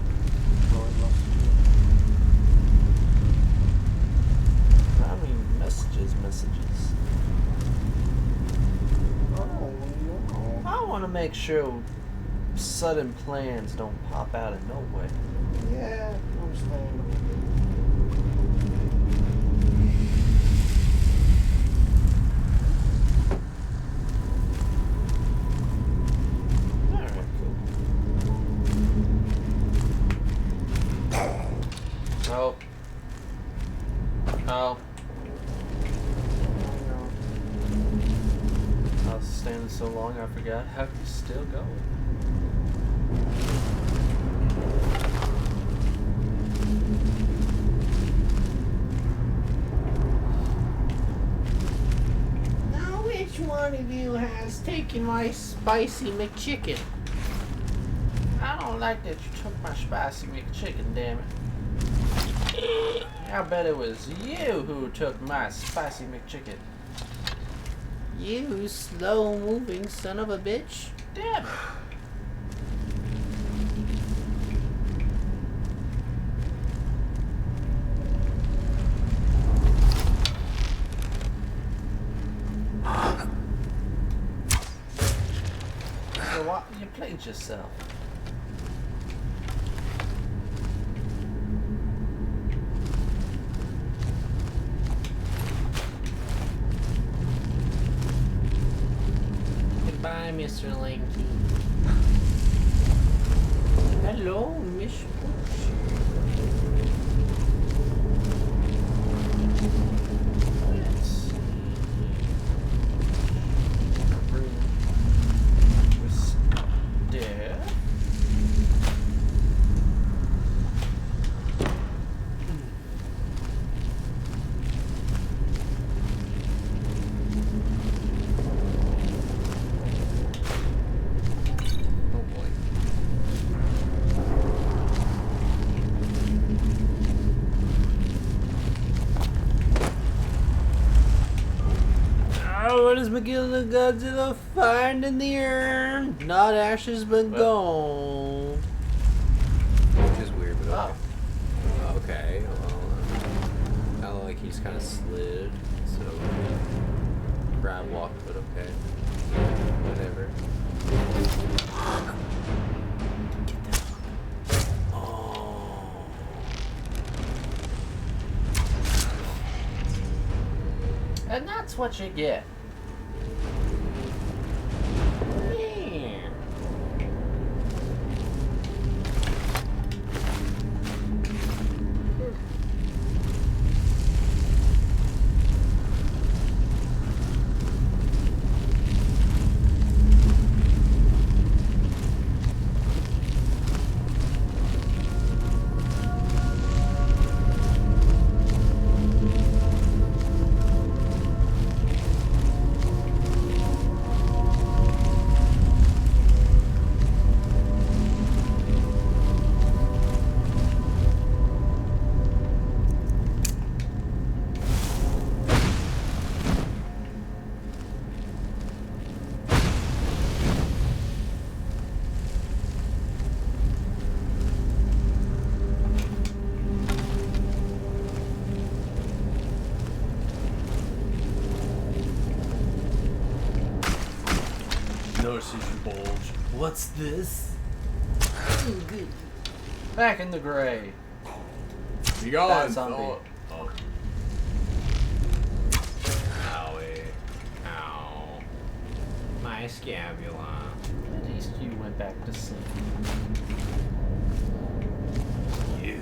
I mean, messages. I want to make sure sudden plans don't pop out of nowhere. Yeah, understandable. Oh. I was standing so long I forgot how to still go. Now which one of you has taken my spicy McChicken? I don't like that you took my spicy McChicken, damn it. I bet it was you who took my spicy McChicken. You slow-moving son of a bitch. Damn it. So what? You played yourself. Bye, Mr. Lanky. Hello, Miss Pooch. Let's see. With death. What does Magilla Godzilla find in the urn? Not ashes, but gold. Which is weird, but okay. Well, kind of like he's kind of slid, so crab walk, but okay. Whatever. And that's what you get. Notices you bulge. What's this? Back in the gray. Be Bad gone, zombie. Oh. Owie. Ow. My scabula. At least you went back to sleep. You.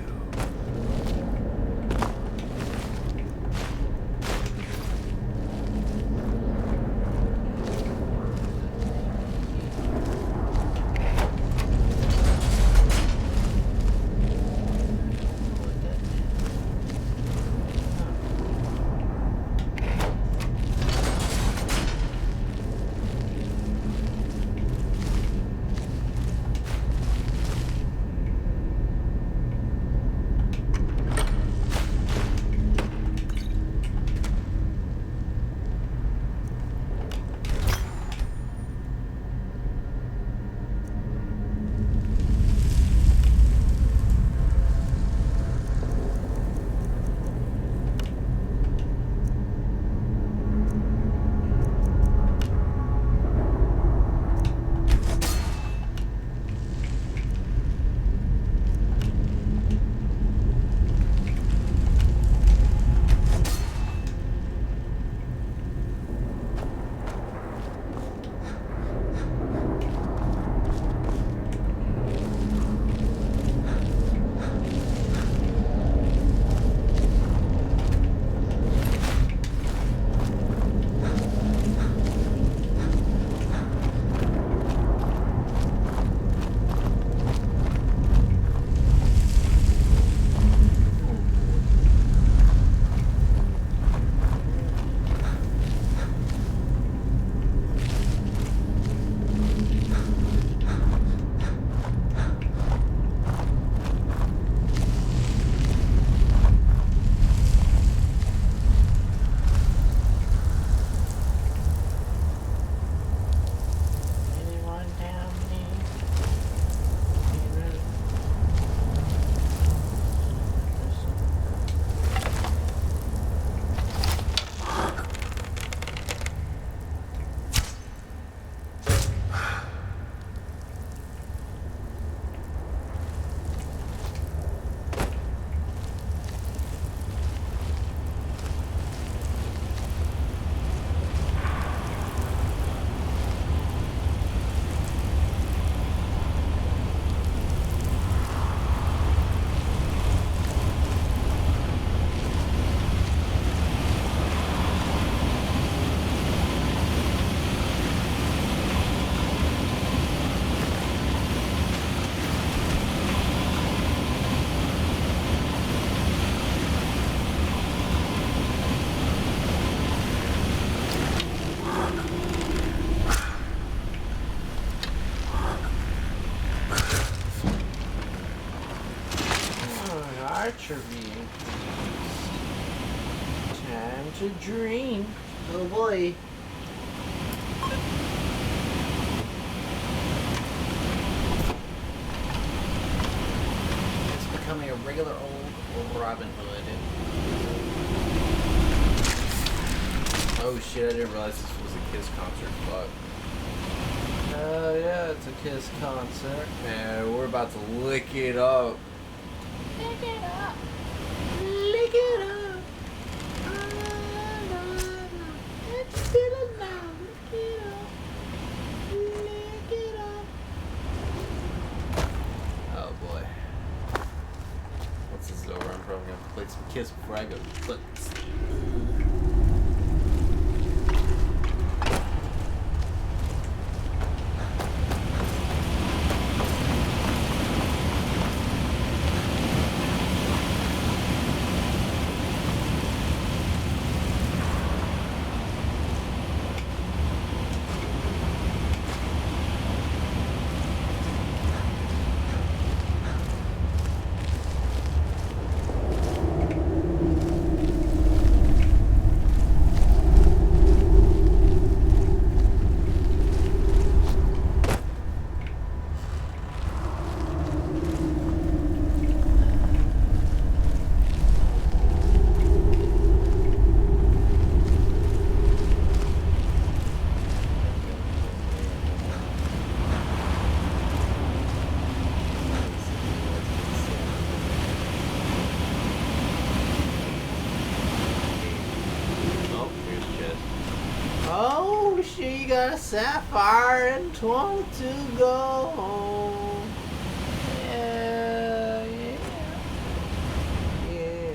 pressure being time to dream. Oh boy. It's becoming a regular old Robin Hood. Oh shit, I didn't realize this was a Kiss concert. Fuck. Yeah, it's a Kiss concert. Man, we're about to lick it up. Lick it up. Lick it up. It's still now. Lick it up. Lick it up. Oh boy. Once this is over, I'm probably gonna have to play some Kiss before I go to sleep. Oh shit, you got a sapphire and 20 to go home. Yeah, yeah. Yeah.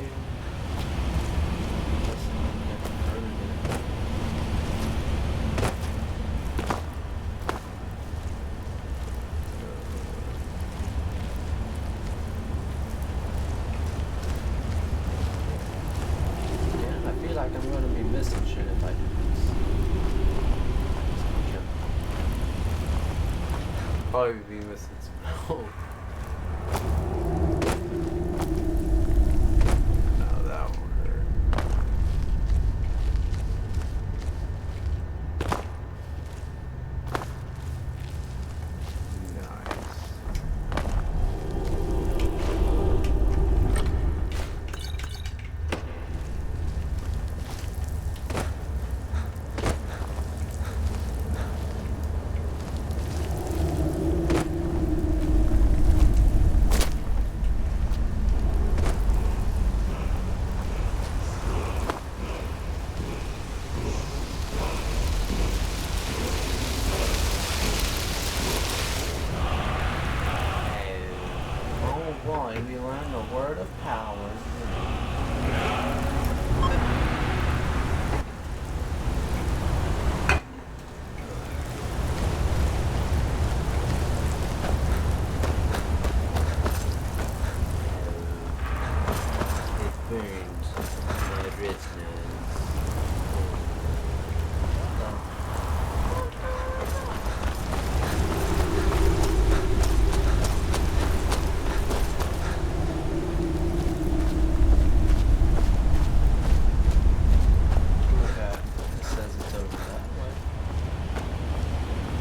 Yeah, I feel like I'm gonna be missing shit if I do this. Probably be missing some. No, that one hurt. Oh boy, we learned the word of power. It burns my retinas. Okay, it says it's over that way.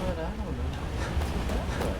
But I don't know. It's that way.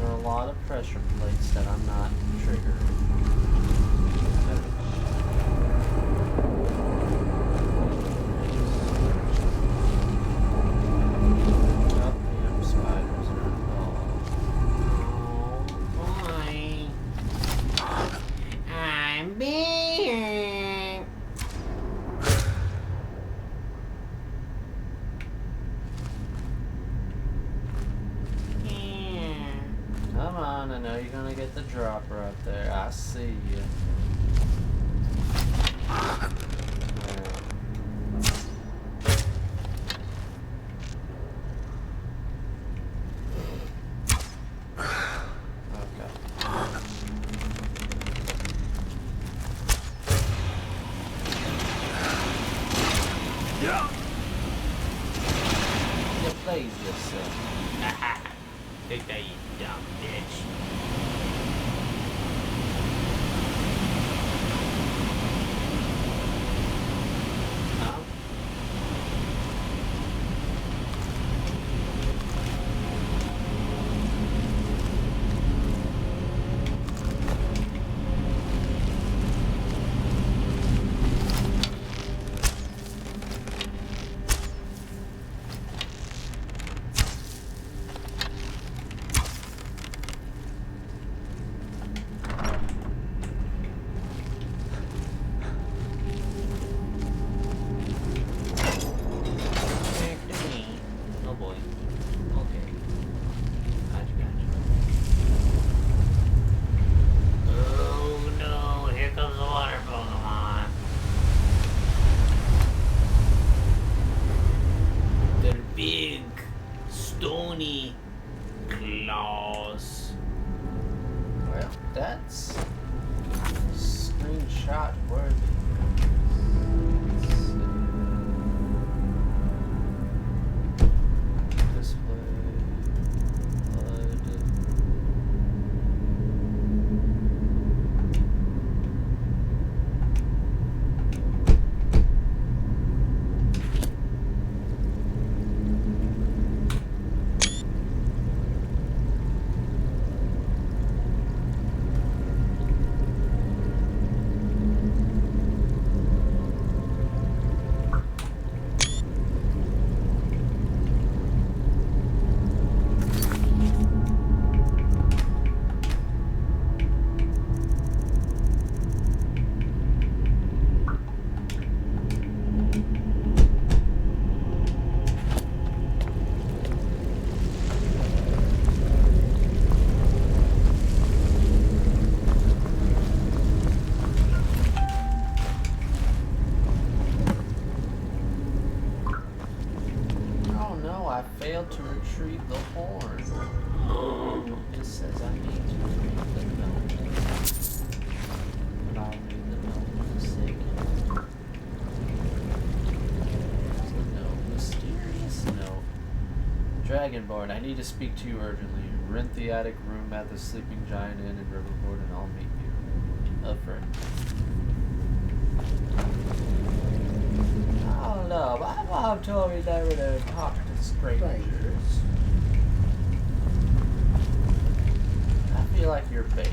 Those are a lot of pressure plates that I'm not triggering. I'm being. Come on, I know you're gonna get the dropper up there. I see you. Take that, you dumb bitch. Claws. Well, that's screenshot worthy. To retrieve the horn. It says I need to read the note. But I'll read the note in a second. There's the note. Mysterious note. Dragonborn, I need to speak to you urgently. Rent the attic room at the Sleeping Giant Inn in Riverport and I'll meet you. A friend. Oh no, my mom told me never to talk to strangers. I feel like you're bait.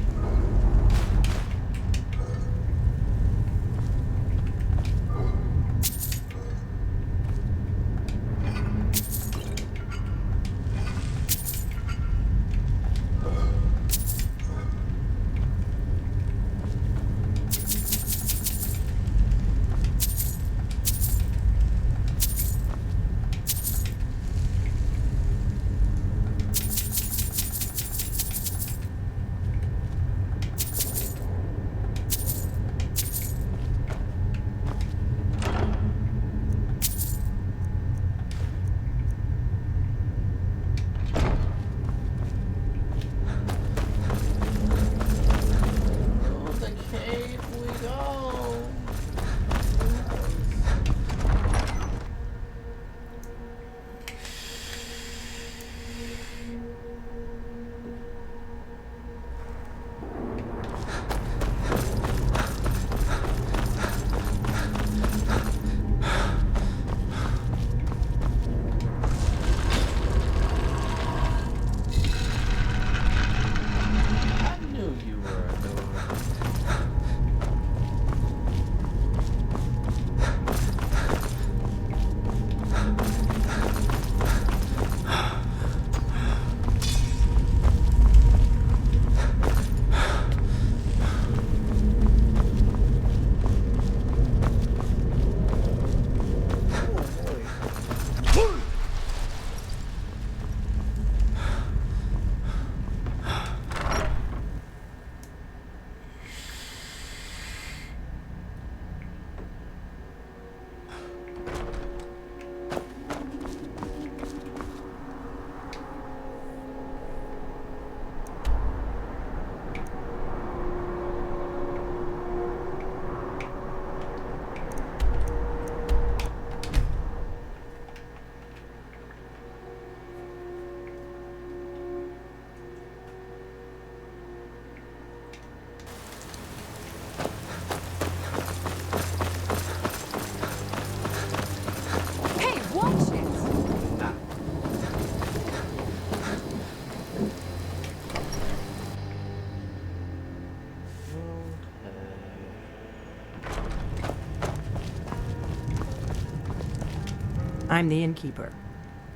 I'm the innkeeper.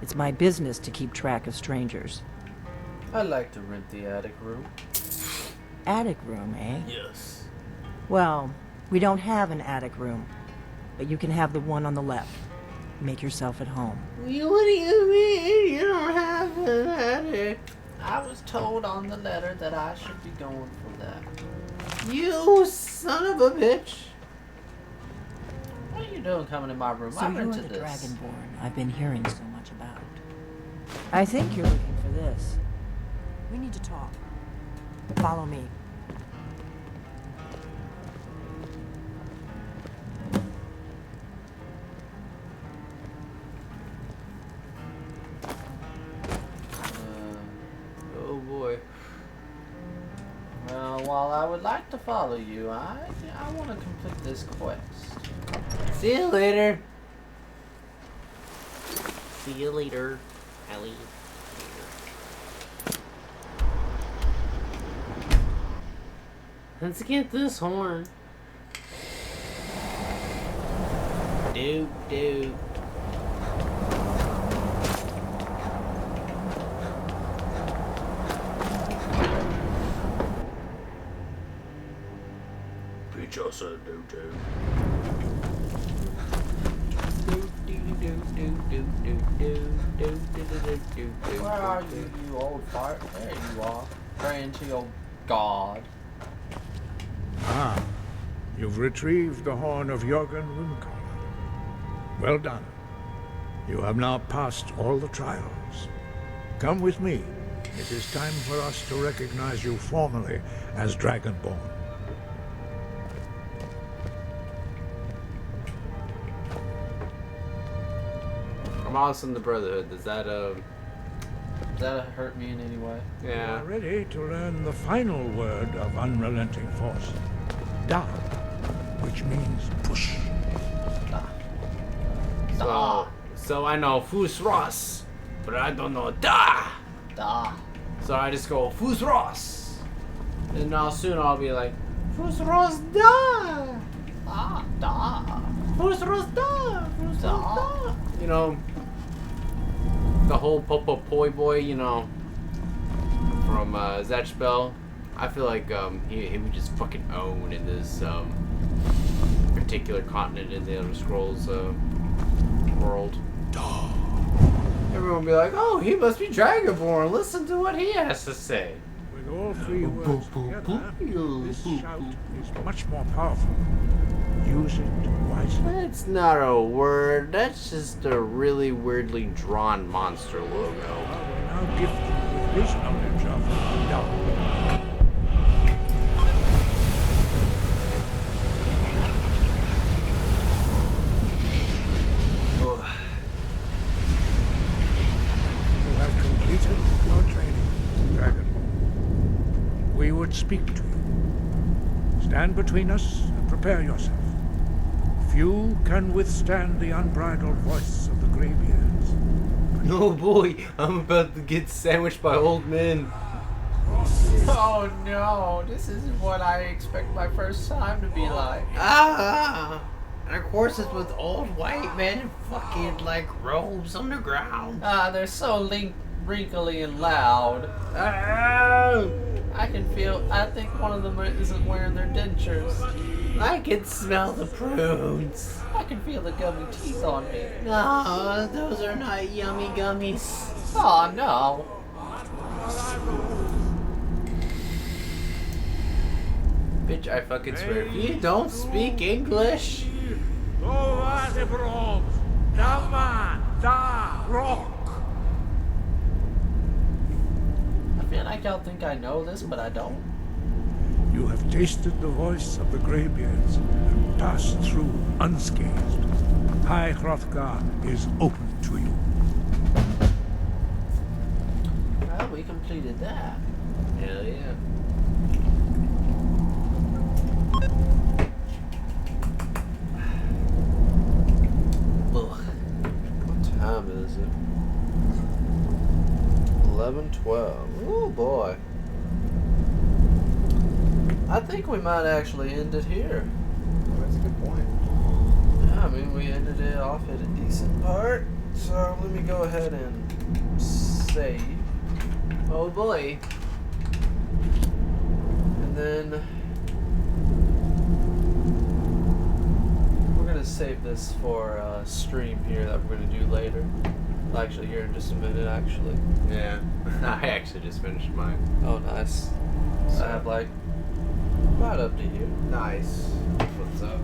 It's my business to keep track of strangers. I'd like to rent the attic room. Attic room, eh? Yes. Well, we don't have an attic room, but you can have the one on the left. Make yourself at home. What do you mean? You don't have an attic. I was told on the letter that I should be going for that. You son of a bitch. What are you doing coming in my room? So I you're rented the this. Dragonborn I've been hearing so much about. I think you're looking for this. We need to talk. Follow me. Oh boy. Well, while I would like to follow you, I want to complete this quest. See you later. See you later, Ellie. Let's get this horn. Doop doop. Preach us a doo-doo. Where are you, you old fart? There you are. Praying to your god. Ah, you've retrieved the horn of Jörgen Runkeborn. Well done. You have now passed all the trials. Come with me. It is time for us to recognize you formally as Dragonborn. I'm also in the Brotherhood. Does that hurt me in any way? You are ready to learn the final word of unrelenting force. Da, which means push. So I know Fus Ross, but I don't know Da. Da. So I just go Fus Ross, and now soon I'll be like Fus Ross Da. Ah, da. Fus Ross Da. Fus Ross Da. You know, the whole Popo Poi Boy, you know, from Zatchbell. I feel like he would just fucking own in this particular continent in the Elder Scrolls world. Everyone would be like, oh, he must be Dragonborn. Listen to what he has to say. With all three words together, this shout is much more powerful. Use it wisely. It's not a word. That's just a really weirdly drawn monster logo. Now gifted with his knowledge of doubt. You have completed your training, Dragonborn. We would speak to you. Stand between us and prepare yourself. Few can withstand the unbridled voice of the graybeards. Oh boy, I'm about to get sandwiched by old men. Oh no, this isn't what I expect my first time to be like. And of course it's with old white men in fucking like robes on the ground. They're so wrinkly and loud. I think one of them isn't wearing their dentures. I can smell the prunes. I can feel the gummy teeth on me. No, those are not yummy gummies. Oh no. Bitch, I fucking swear. If you don't speak English. I feel like y'all think I know this, but I don't. You have tasted the voice of the graybeards and passed through unscathed. High Hrothgar is open to you. Well, we completed that. Hell yeah. What time is it? 11:12. Oh boy. I think we might actually end it here. That's a good point. Yeah, I mean, we ended it off at a decent part. So let me go ahead and save. Oh boy. And then we're gonna save this for a stream here that we're gonna do later. Actually, here in just a minute, actually. Yeah. I actually just finished mine. Oh, nice. So I have like about up to here. Nice. What's up?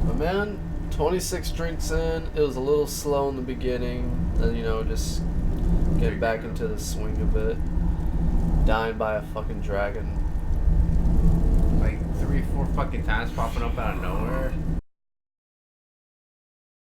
But man, 26 drinks in. It was a little slow in the beginning. Then, you know, just get back into the swing a bit. Dying by a fucking dragon. Like 3-4 fucking times popping up out of nowhere.